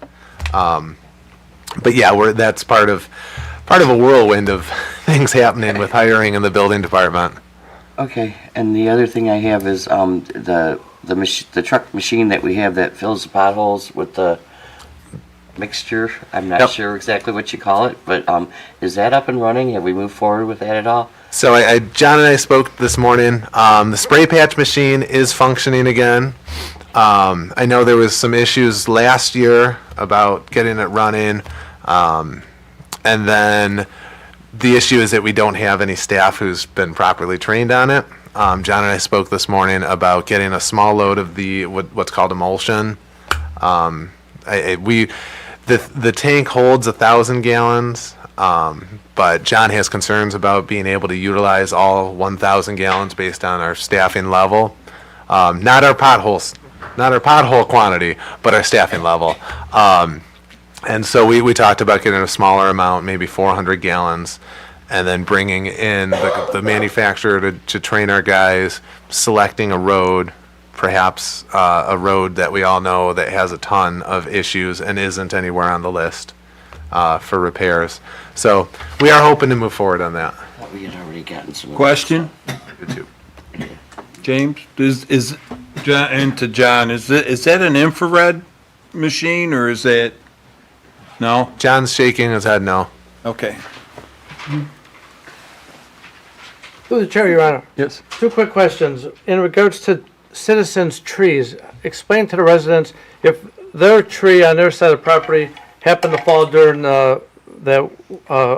But yeah, that's part of a whirlwind of things happening with hiring in the building department. Okay, and the other thing I have is, the truck machine that we have that fills the potholes with the mixture. I'm not Yep. sure exactly what you call it, but, is that up and running? Have we moved forward with that at all? So John and I spoke this morning. The spray patch machine is functioning again. I know there was some issues last year about getting it running. And then the issue is that we don't have any staff who's been properly trained on it. John and I spoke this morning about getting a small load of what's called emulsion. The tank holds 1,000 gallons, but John has concerns about being able to utilize all 1,000 gallons based on our staffing level. Not our pothole quantity, but our staffing level. And so we talked about getting a smaller amount, maybe 400 gallons, and then bringing in the manufacturer to train our guys, selecting a road, perhaps a road that we all know that has a ton of issues and isn't anywhere on the list for repairs. So we are hoping to move forward on that. I thought we had already gotten some. Question? James, is John, is that an infrared machine, or is that, no? John's shaking his head no. Okay. Through the chair, Your Honor. Yes. Two quick questions. In regards to citizens' trees, explain to the residents, if their tree on their side of the property happened to fall during that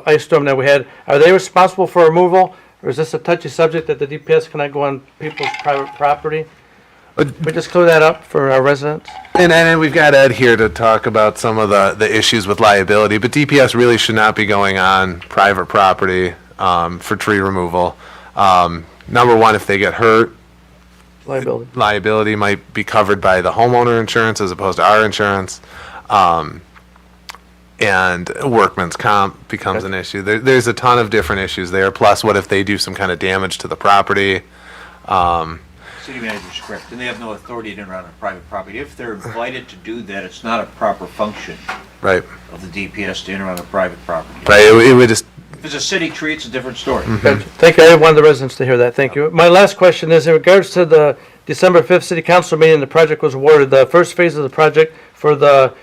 ice storm that we had, are they responsible for removal? Or is this a touchy subject that the DPS cannot go on people's private property? We just clear that up for our residents? And we've got Ed here to talk about some of the issues with liability, but DPS really should not be going on private property for tree removal. Number one, if they get hurt, Liability. might be covered by the homeowner insurance as opposed to our insurance. And workman's comp becomes an issue. There's a ton of different issues there. Plus, what if they do some kind of damage to the property? City manager's correct, and they have no authority to enter on a private property. If they're invited to do that, it's not a proper function Right. of the DPS to enter on a private property. Right. It would just. If it's a city tree, it's a different story. Thank you. I wanted the residents to hear that. Thank you. My last question is in regards to the December 5th city council meeting, the project was awarded, the first phase of the project for the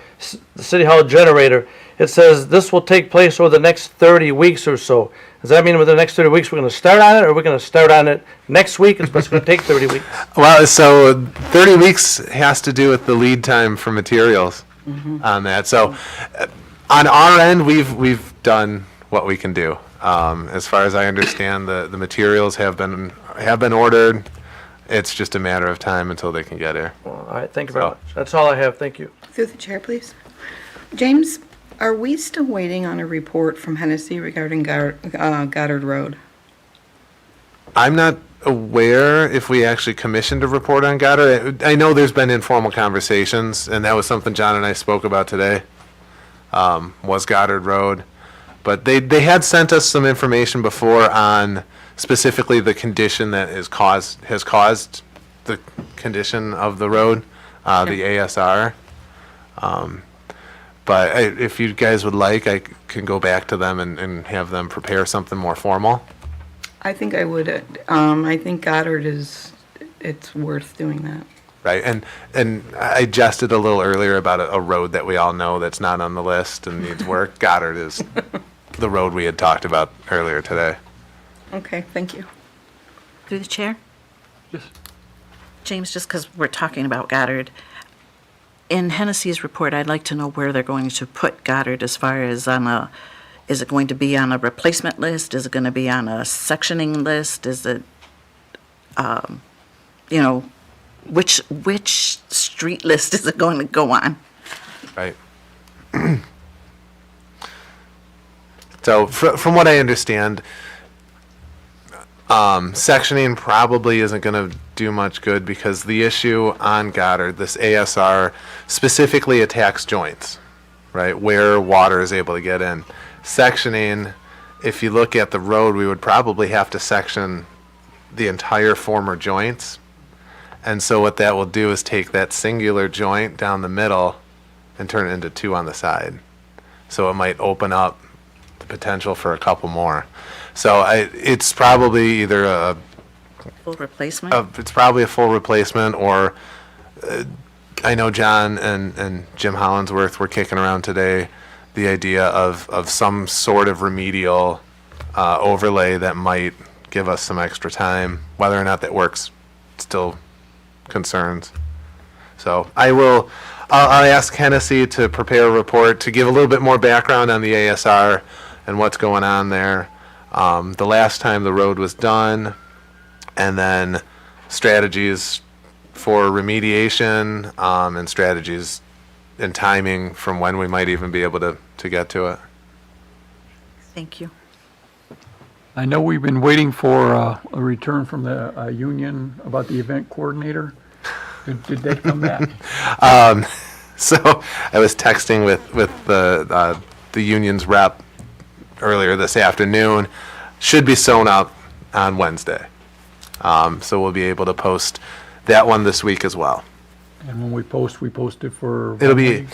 city hall generator. It says this will take place over the next 30 weeks or so. Does that mean within the next 30 weeks we're going to start on it, or we're going to start on it next week? It's going to take 30 weeks. Well, so 30 weeks has to do with the lead time for materials on that. So on our end, we've done what we can do. As far as I understand, the materials have been ordered. It's just a matter of time until they can get here. All right, thank you very much. That's all I have. Thank you. Through the chair, please. James, are we still waiting on a report from Hennessy regarding Goddard Road? I'm not aware if we actually commissioned a report on Goddard. I know there's been informal conversations, and that was something John and I spoke about today, was Goddard Road. But they had sent us some information before on specifically the condition that has caused the condition of the road, the ASR. But if you guys would like, I can go back to them and have them prepare something more formal. I think I would. I think Goddard it's worth doing that. Right, and I jested a little earlier about a road that we all know that's not on the list and needs work. Goddard is the road we had talked about earlier today. Okay, thank you. Through the chair? Yes. James, just because we're talking about Goddard, in Hennessy's report, I'd like to know where they're going to put Goddard as far as is it going to be on a replacement list? Is it going to be on a sectioning list? Is it, which street list is it going to go on? Right. So from what I understand, sectioning probably isn't going to do much good because the issue on Goddard, this ASR, specifically attacks joints, right, where water is able to get in. Sectioning, if you look at the road, we would probably have to section the entire former joints. And so what that will do is take that singular joint down the middle and turn it into two on the side. So it might open up the potential for a couple more. So it's probably either a Full replacement? it's probably a full replacement, or I know John and Jim Hollinsworth were kicking around today the idea of some sort of remedial overlay that might give us some extra time. Whether or not that works still concerns. So I'll ask Hennessy to prepare a report to give a little bit more background on the ASR and what's going on there. The last time the road was done, and then strategies for remediation, and strategies and timing from when we might even be able to get to it. Thank you. I know we've been waiting for a return from the union about the event coordinator. Did they come back? So I was texting with the union's rep earlier this afternoon. Should be sewn up on Wednesday. So we'll be able to post that one this week as well. And when we post it for... It'll be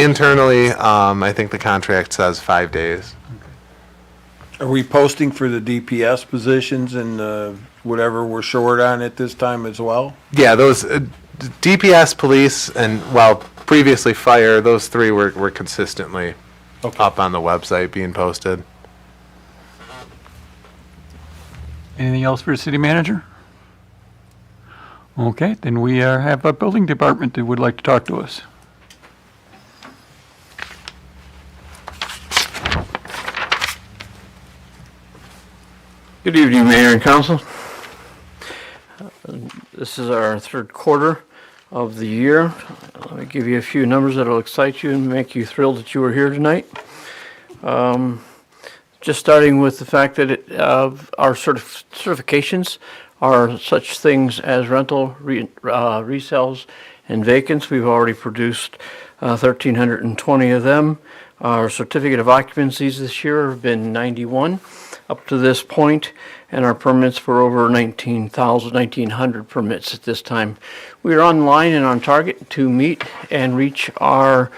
internally. I think the contract says 5 days. Are we posting for the DPS positions and whatever we're short on at this time as well? Yeah, those DPS, police, and previously fire. Those three were consistently up on the website being posted. Anything else for the city manager? Okay, then we have a building department that would like to talk to us. Good evening, Mayor and Council. This is our third quarter of the year. Let me give you a few numbers that will excite you and make you thrilled that you were here tonight. Just starting with the fact that our certifications are such things as rental, resales, and vacants. We've already produced 1,320 of them. Our certificate of occupancies this year have been 91 up to this point, and our permits for over 1,900 permits at this time. We are on line and on target to meet and reach our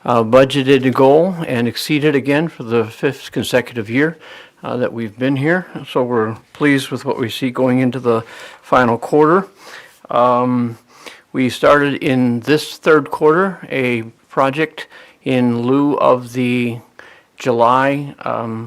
budgeted goal and exceed it again for the 5th consecutive year that we've been here. So we're pleased with what we see going into the final quarter. We started in this third quarter a project in lieu of the July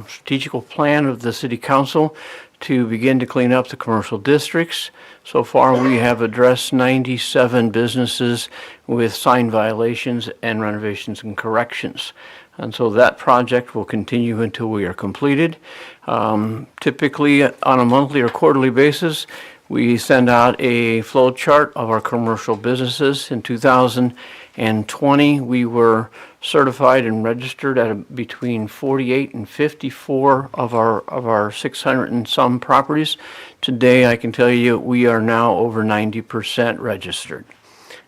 strategical plan of the City Council to begin to clean up the commercial districts. So far, we have addressed 97 businesses with sign violations and renovations and corrections. And so that project will continue until we are completed. Typically, on a monthly or quarterly basis, we send out a flow chart of our commercial businesses. In 2020, we were certified and registered at between 48 and 54 of our 600 and some properties. Today, I can tell you, we are now over 90% registered.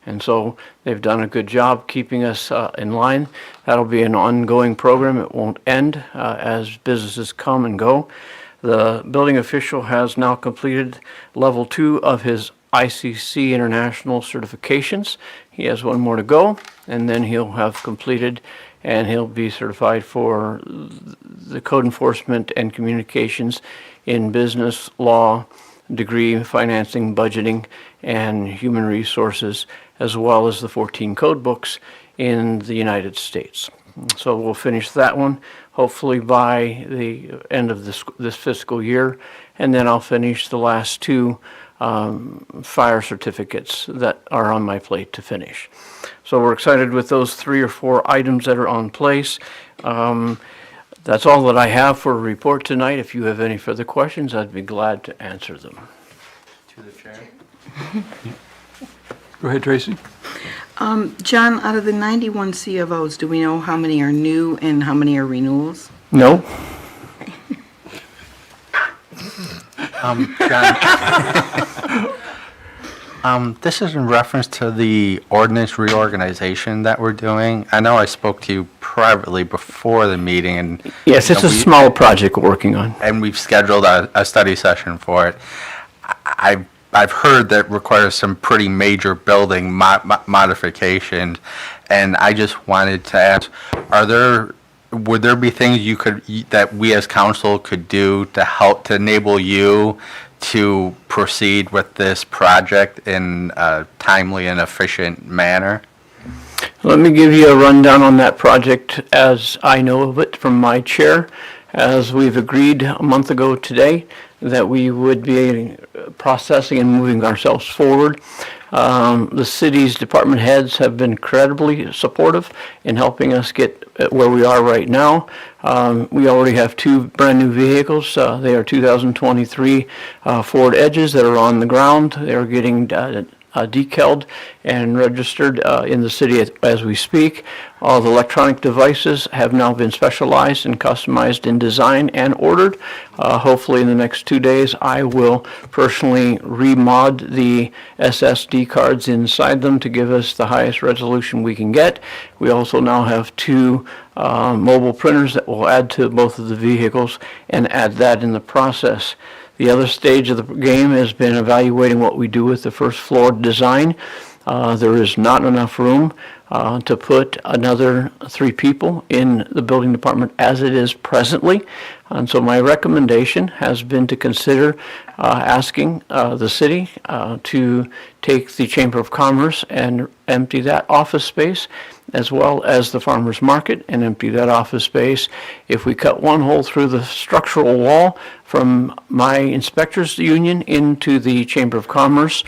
And so they've done a good job keeping us in line. That'll be an ongoing program. It won't end as businesses come and go. The building official has now completed level 2 of his ICC International certifications. He has one more to go, and then he'll have completed and he'll be certified for the code enforcement and communications in business law degree, financing, budgeting, and human resources, as well as the 14 code books in the United States. So we'll finish that one hopefully by the end of this fiscal year, and then I'll finish the last 2 fire certificates that are on my plate to finish. So we're excited with those 3 or 4 items that are on place. That's all that I have for a report tonight. If you have any further questions, I'd be glad to answer them. To the chair. Go ahead, Tracy. John, out of the 91 CFOs, do we know how many are new and how many are renewals? No? John, this is in reference to the ordinance reorganization that we're doing. I know I spoke to you privately before the meeting, and Yes, it's a small project we're working on. and we've scheduled a study session for it. I've heard that requires some pretty major building modifications, and I just wanted to ask, would there be things that we as council could do to help to enable you to proceed with this project in a timely and efficient manner? Let me give you a rundown on that project as I know of it from my chair. As we've agreed a month ago today that we would be processing and moving ourselves forward. The city's department heads have been incredibly supportive in helping us get where we are right now. We already have 2 brand new vehicles. They are 2023 Ford Edges that are on the ground. They are getting decaled and registered in the city as we speak. All the electronic devices have now been specialized and customized in design and ordered. Hopefully in the next 2 days, I will personally remod the SSD cards inside them to give us the highest resolution we can get. We also now have 2 mobile printers that will add to both of the vehicles and add that in the process. The other stage of the game has been evaluating what we do with the first floor design. There is not enough room to put another 3 people in the building department as it is presently. And so my recommendation has been to consider asking the city to take the Chamber of Commerce and empty that office space, as well as the farmer's market, and empty that office space. If we cut one hole through the structural wall from my inspectors union into the Chamber of Commerce,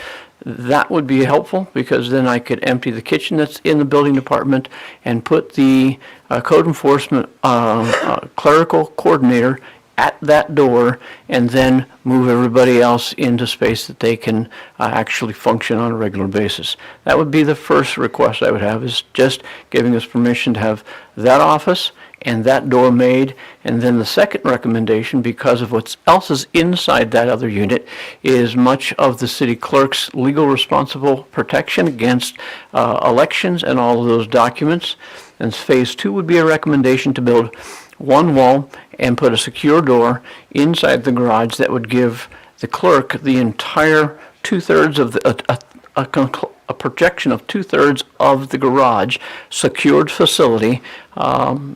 that would be helpful, because then I could empty the kitchen that's in the building department and put the code enforcement clerical coordinator at that door, and then move everybody else into space that they can actually function on a regular basis. That would be the first request I would have, is just giving us permission to have that office and that door made. And then the second recommendation, because of what else is inside that other unit, is much of the city clerk's legal responsible protection against elections and all of those documents. And phase 2 would be a recommendation to build one wall and put a secure door inside the garage that would give the clerk the entire two-thirds of a projection of two-thirds of the garage, secured facility,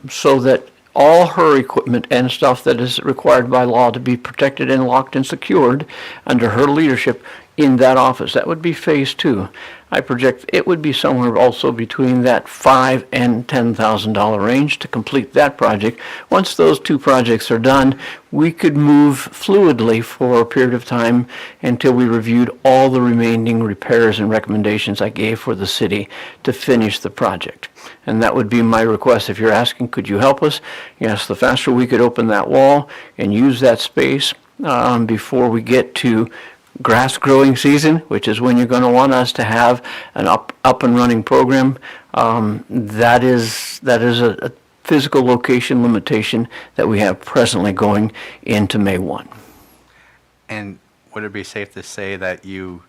so that all her equipment and stuff that is required by law to be protected and locked and secured under her leadership in that office. That would be phase 2. I project it would be somewhere also between that $5,000 and $10,000 range to complete that project. Once those two projects are done, we could move fluidly for a period of time until we reviewed all the remaining repairs and recommendations I gave for the city to finish the project. And that would be my request. If you're asking, could you help us? Yes, the faster we could open that wall and use that space before we get to grass growing season, which is when you're going to want us to have an up and running program, that is a physical location limitation that we have presently going into May 1. And would it be safe to say that you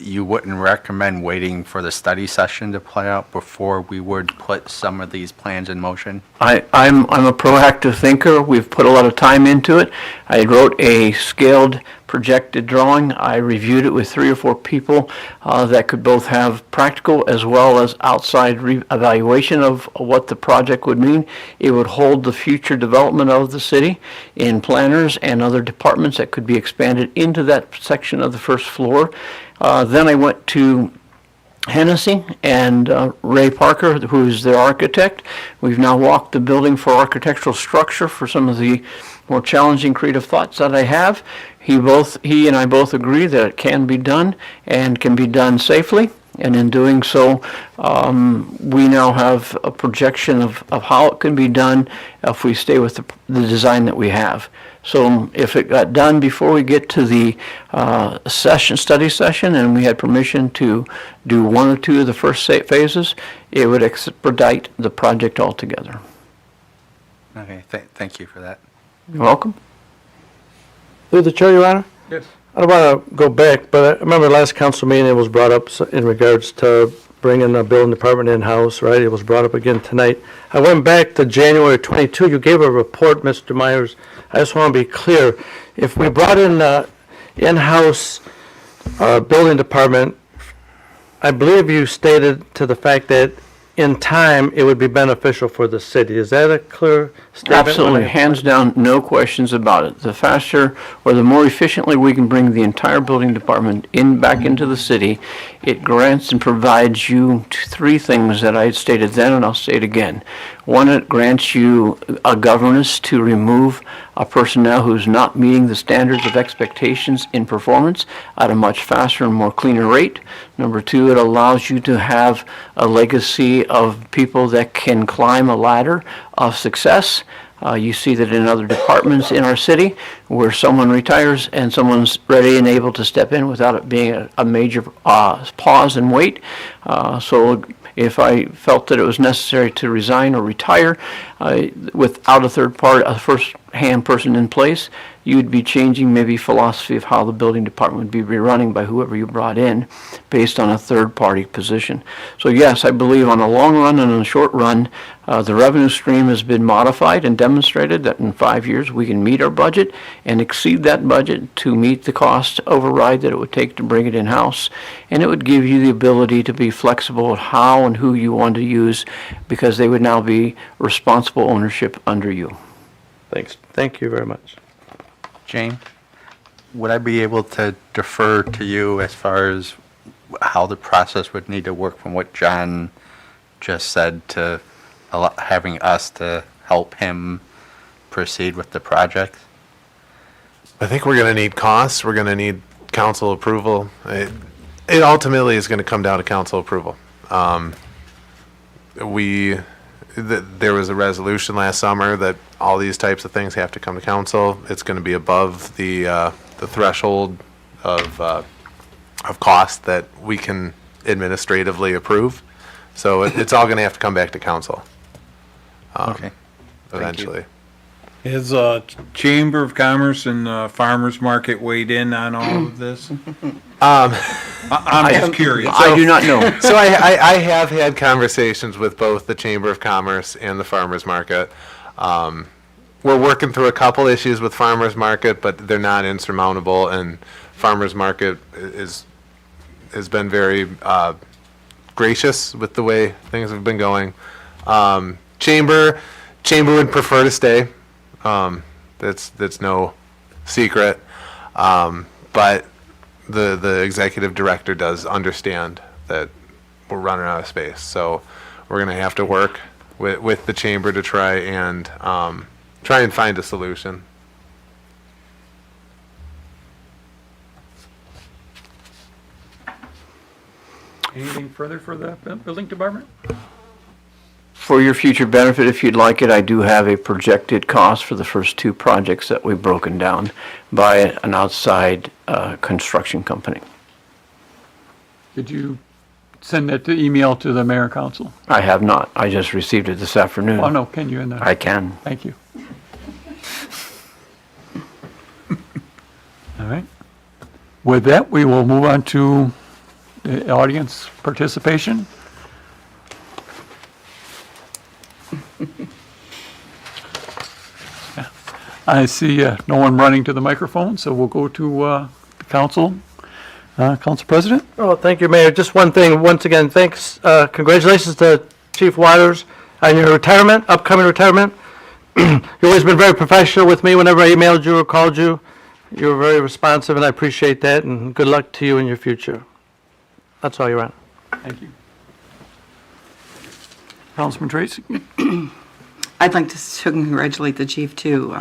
wouldn't recommend waiting for the study session to play out before we would put some of these plans in motion? I'm a proactive thinker. We've put a lot of time into it. I wrote a scaled projected drawing. I reviewed it with 3 or 4 people that could both have practical as well as outside evaluation of what the project would mean. It would hold the future development of the city in planners and other departments that could be expanded into that section of the first floor. Then I went to Hennessy and Ray Parker, who is their architect. We've now walked the building for architectural structure for some of the more challenging creative thoughts that I have. He and I both agree that it can be done and can be done safely. And in doing so, we now have a projection of how it can be done if we stay with the design that we have. So if it got done before we get to the study session, and we had permission to do 1 or 2 of the first phases, it would expedite the project altogether. Okay, thank you for that. You're welcome. Through the chair, Your Honor? Yes. I don't want to go back, but I remember last council meeting, it was brought up in regards to bringing the building department in-house, right? It was brought up again tonight. I went back to January 22. You gave a report, Mr. Myers. I just want to be clear. If we brought in the in-house building department, I believe you stated to the fact that in time, it would be beneficial for the city. Is that a clear statement? Absolutely, hands down, no questions about it. The faster or the more efficiently we can bring the entire building department back into the city, it grants and provides you 3 things that I stated then, and I'll say it again. 1, it grants you a governance to remove a personnel who's not meeting the standards of expectations in performance at a much faster and more cleaner rate. Number 2, it allows you to have a legacy of people that can climb a ladder of success. You see that in other departments in our city where someone retires and someone's ready and able to step in without it being a major pause and wait. So if I felt that it was necessary to resign or retire without a first-hand person in place, you'd be changing maybe philosophy of how the building department would be rerunning by whoever you brought in based on a third-party position. So yes, I believe on the long run and on the short run, the revenue stream has been modified and demonstrated that in 5 years we can meet our budget and exceed that budget to meet the cost override that it would take to bring it in-house. And it would give you the ability to be flexible at how and who you want to use, because they would now be responsible ownership under you. Thanks. Thank you very much. Jane, would I be able to defer to you as far as how the process would need to work from what John just said to having us to help him proceed with the project? I think we're going to need costs. We're going to need council approval. It ultimately is going to come down to council approval. There was a resolution last summer that all these types of things have to come to council. It's going to be above the threshold of cost that we can administratively approve. So it's all going to have to come back to council. Okay. eventually. Has Chamber of Commerce and Farmers Market weighed in on all of this? I'm just curious. I do not know. So I have had conversations with both the Chamber of Commerce and the Farmers Market. We're working through a couple issues with Farmers Market, but they're not insurmountable, and Farmers Market has been very gracious with the way things have been going. Chamber would prefer to stay. That's no secret. But the executive director does understand that we're running out of space. So we're gonna have to work with the chamber to try and find a solution. Anything further for the building department? For your future benefit, if you'd like it, I do have a projected cost for the first two projects that we've broken down by an outside construction company. Did you send that to email to the mayor and council? I have not. I just received it this afternoon. Oh, no, can you in there? I can. Thank you. All right. With that, we will move on to the audience participation. I see no one running to the microphone, so we'll go to the council. Council President? Oh, thank you, Mayor. Just one thing, once again, thanks, congratulations to Chief Waters on your retirement, upcoming retirement. You've always been very professional with me whenever I emailed you or called you. You were very responsive, and I appreciate that, and good luck to you in your future. That's all, Your Honor. Thank you. Councilman Tracy? I'd like to congratulate the chief too.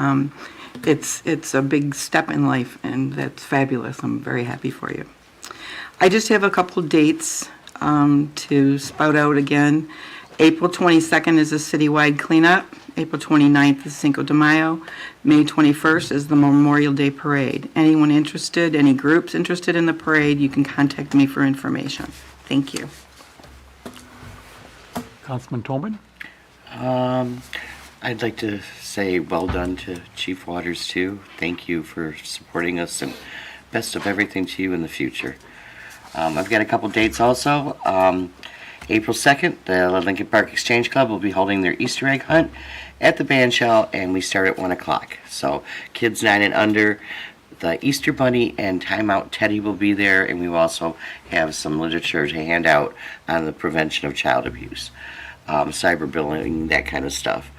It's a big step in life, and that's fabulous. I'm very happy for you. I just have a couple dates to spout out again. April 22nd is a citywide cleanup. April 29th is Cinco de Mayo. May 21st is the Memorial Day Parade. Anyone interested, any groups interested in the parade, you can contact me for information. Thank you. Councilman Tobin? I'd like to say well done to Chief Waters too. Thank you for supporting us, and best of everything to you in the future. I've got a couple dates also. April 2nd, the Lincoln Park Exchange Club will be holding their Easter egg hunt at the band shell, and we start at 1 o'clock. So kids 9 and under, the Easter Bunny and Timeout Teddy will be there, and we will also have some literature to hand out on the prevention of child abuse, cyberbullying, that kind of stuff.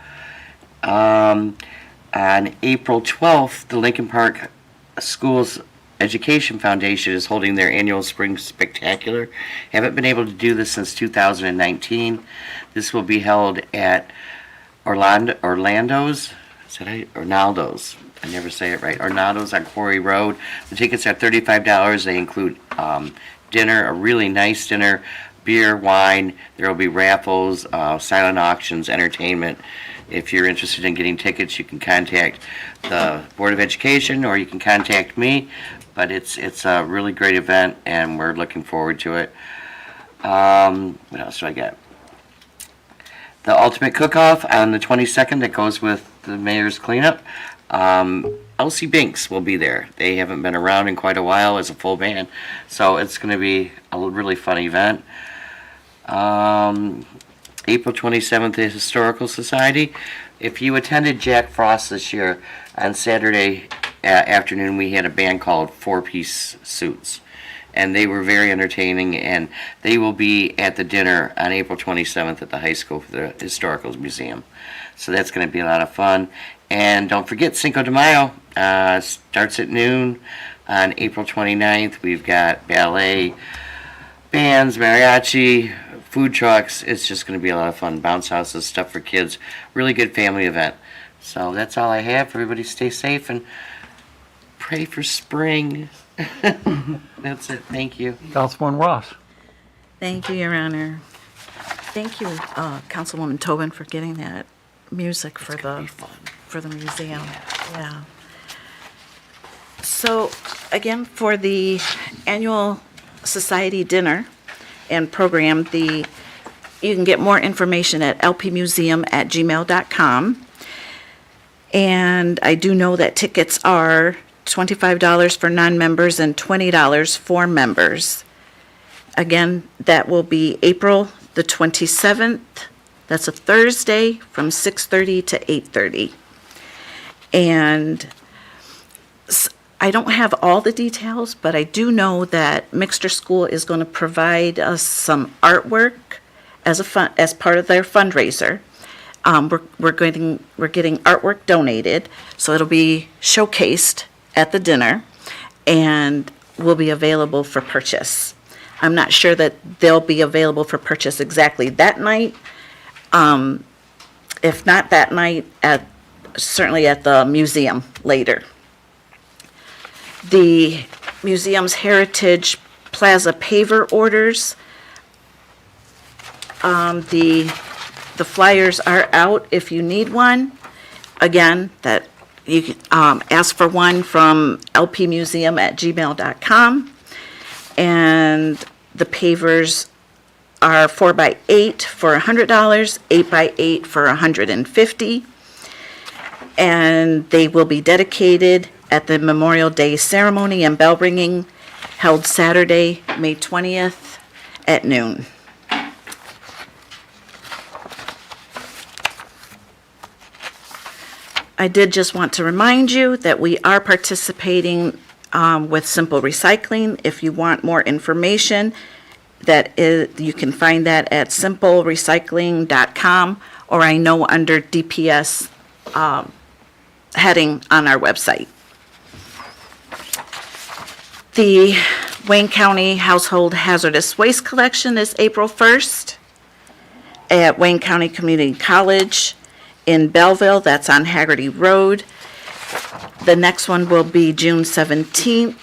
On April 12th, the Lincoln Park Schools Education Foundation is holding their annual Spring Spectacular. Haven't been able to do this since 2019. This will be held at Orlando's. Arnaldo's. I never say it right. Arnaldo's on Quarry Road. The tickets are $35. They include dinner, a really nice dinner, beer, wine. There will be raffles, silent auctions, entertainment. If you're interested in getting tickets, you can contact the Board of Education or you can contact me. But it's a really great event, and we're looking forward to it. What else do I got? The Ultimate Cook-Off on the 22nd that goes with the mayor's cleanup. Elsie Binks will be there. They haven't been around in quite a while as a full band, so it's going to be a really fun event. April 27th, the Historical Society. If you attended Jack Frost this year, on Saturday afternoon we had a band called Four Piece Suits, and they were very entertaining, and they will be at the dinner on April 27th at the high school for the Historical Museum. So that's going to be a lot of fun. And don't forget Cinco de Mayo starts at noon on April 29th. We've got ballet, bands, mariachi, food trucks. It's just going to be a lot of fun. Bounce houses, stuff for kids. Really good family event. So that's all I have. Everybody stay safe and pray for spring. That's it. Thank you. Councilman Ross? Thank you, Your Honor. Thank you, Councilwoman Tobin, for getting that music for the museum. Yeah. So, again, for the annual society dinner and program, you can get more information at lpmuseum@gmail.com. And I do know that tickets are $25 for non-members and $20 for members. Again, that will be April the 27th. That's a Thursday from 6:30 to 8:30. And I don't have all the details, but I do know that Mixter School is going to provide us some artwork as part of their fundraiser. We're getting artwork donated, so it'll be showcased at the dinner and will be available for purchase. I'm not sure that they'll be available for purchase exactly that night. If not that night, certainly at the museum later. The museum's Heritage Plaza paver orders. The flyers are out if you need one. Again, that you can ask for one from lpmuseum@gmail.com. And the pavers are 4x8 for $100, 8x8 for $150. And they will be dedicated at the Memorial Day ceremony and bell ringing held Saturday, May 20th at noon. I did just want to remind you that we are participating with Simple Recycling. If you want more information, you can find that at simplerecycling.com, or I know under DPS heading on our website. The Wayne County Household Hazardous Waste Collection is April 1st at Wayne County Community College in Belleville. That's on Haggerty Road. The next one will be June 17th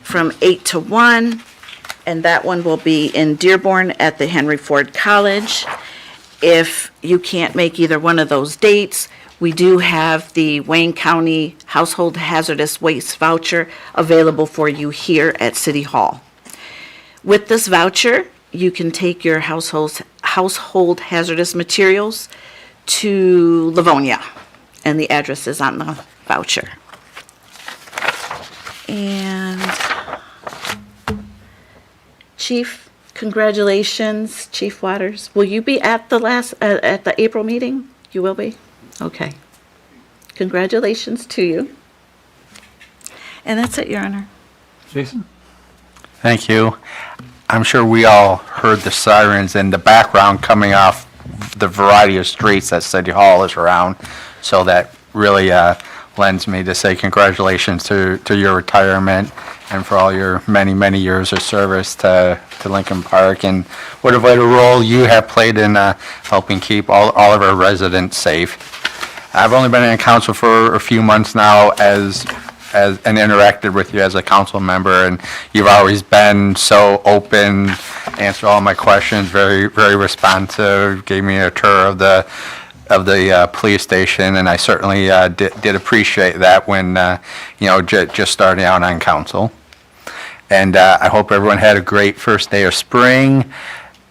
from 8 to 1, and that one will be in Dearborn at the Henry Ford College. If you can't make either one of those dates, we do have the Wayne County Household Hazardous Waste voucher available for you here at City Hall. With this voucher, you can take your household hazardous materials to Livonia, and the address is on the voucher. And Chief, congratulations, Chief Waters. Will you be at the April meeting? You will be? Okay. Congratulations to you. And that's it, Your Honor. Jason? Thank you. I'm sure we all heard the sirens in the background coming off the variety of streets that City Hall is around. So that really lends me to say congratulations to your retirement and for all your many, many years of service to Lincoln Park, and what a vital role you have played in helping keep all of our residents safe. I've only been in council for a few months now and interacted with you as a council member, and you've always been so open, answered all my questions, very, very responsive, gave me a tour of the police station, and I certainly did appreciate that when just starting out on council. And I hope everyone had a great first day of spring.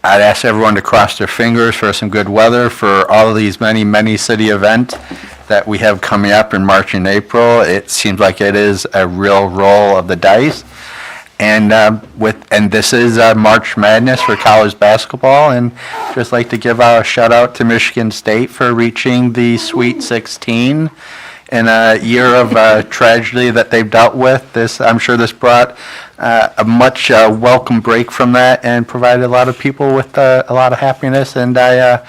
I'd ask everyone to cross their fingers for some good weather for all of these many, many city events that we have coming up in March and April. It seems like it is a real roll of the dice. And this is March Madness for college basketball, and just like to give a shout out to Michigan State for reaching the Sweet 16 in a year of tragedy that they've dealt with. I'm sure this brought a much welcome break from that and provided a lot of people with a lot of happiness, and I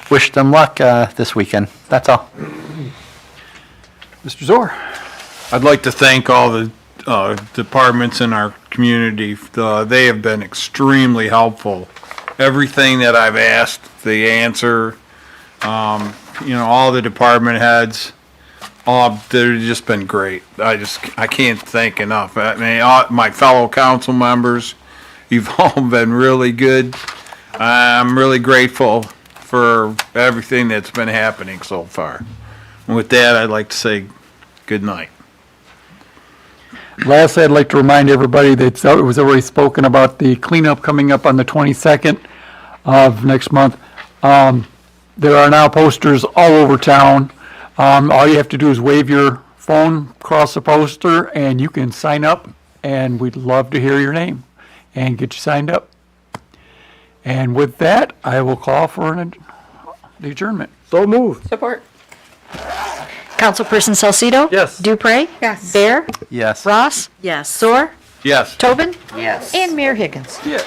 wish them luck this weekend. That's all. Mr. Zor? I'd like to thank all the departments in our community. They have been extremely helpful. Everything that I've asked, they answer. All the department heads, they've just been great. I can't thank enough. I mean, my fellow council members, you've all been really good. I'm really grateful for everything that's been happening so far. And with that, I'd like to say good night. Lastly, I'd like to remind everybody that it was already spoken about the cleanup coming up on the 22nd of next month. There are now posters all over town All you have to do is wave your phone across the poster and you can sign up, and we'd love to hear your name and get you signed up. And with that, I will call for the adjournment. So moved. Support. Councilperson Salcido? Yes. Dupre? Yes. Bear? Yes. Ross? Yes. Sore? Yes. Tobin? Yes. And Mayor Higgins. Yes.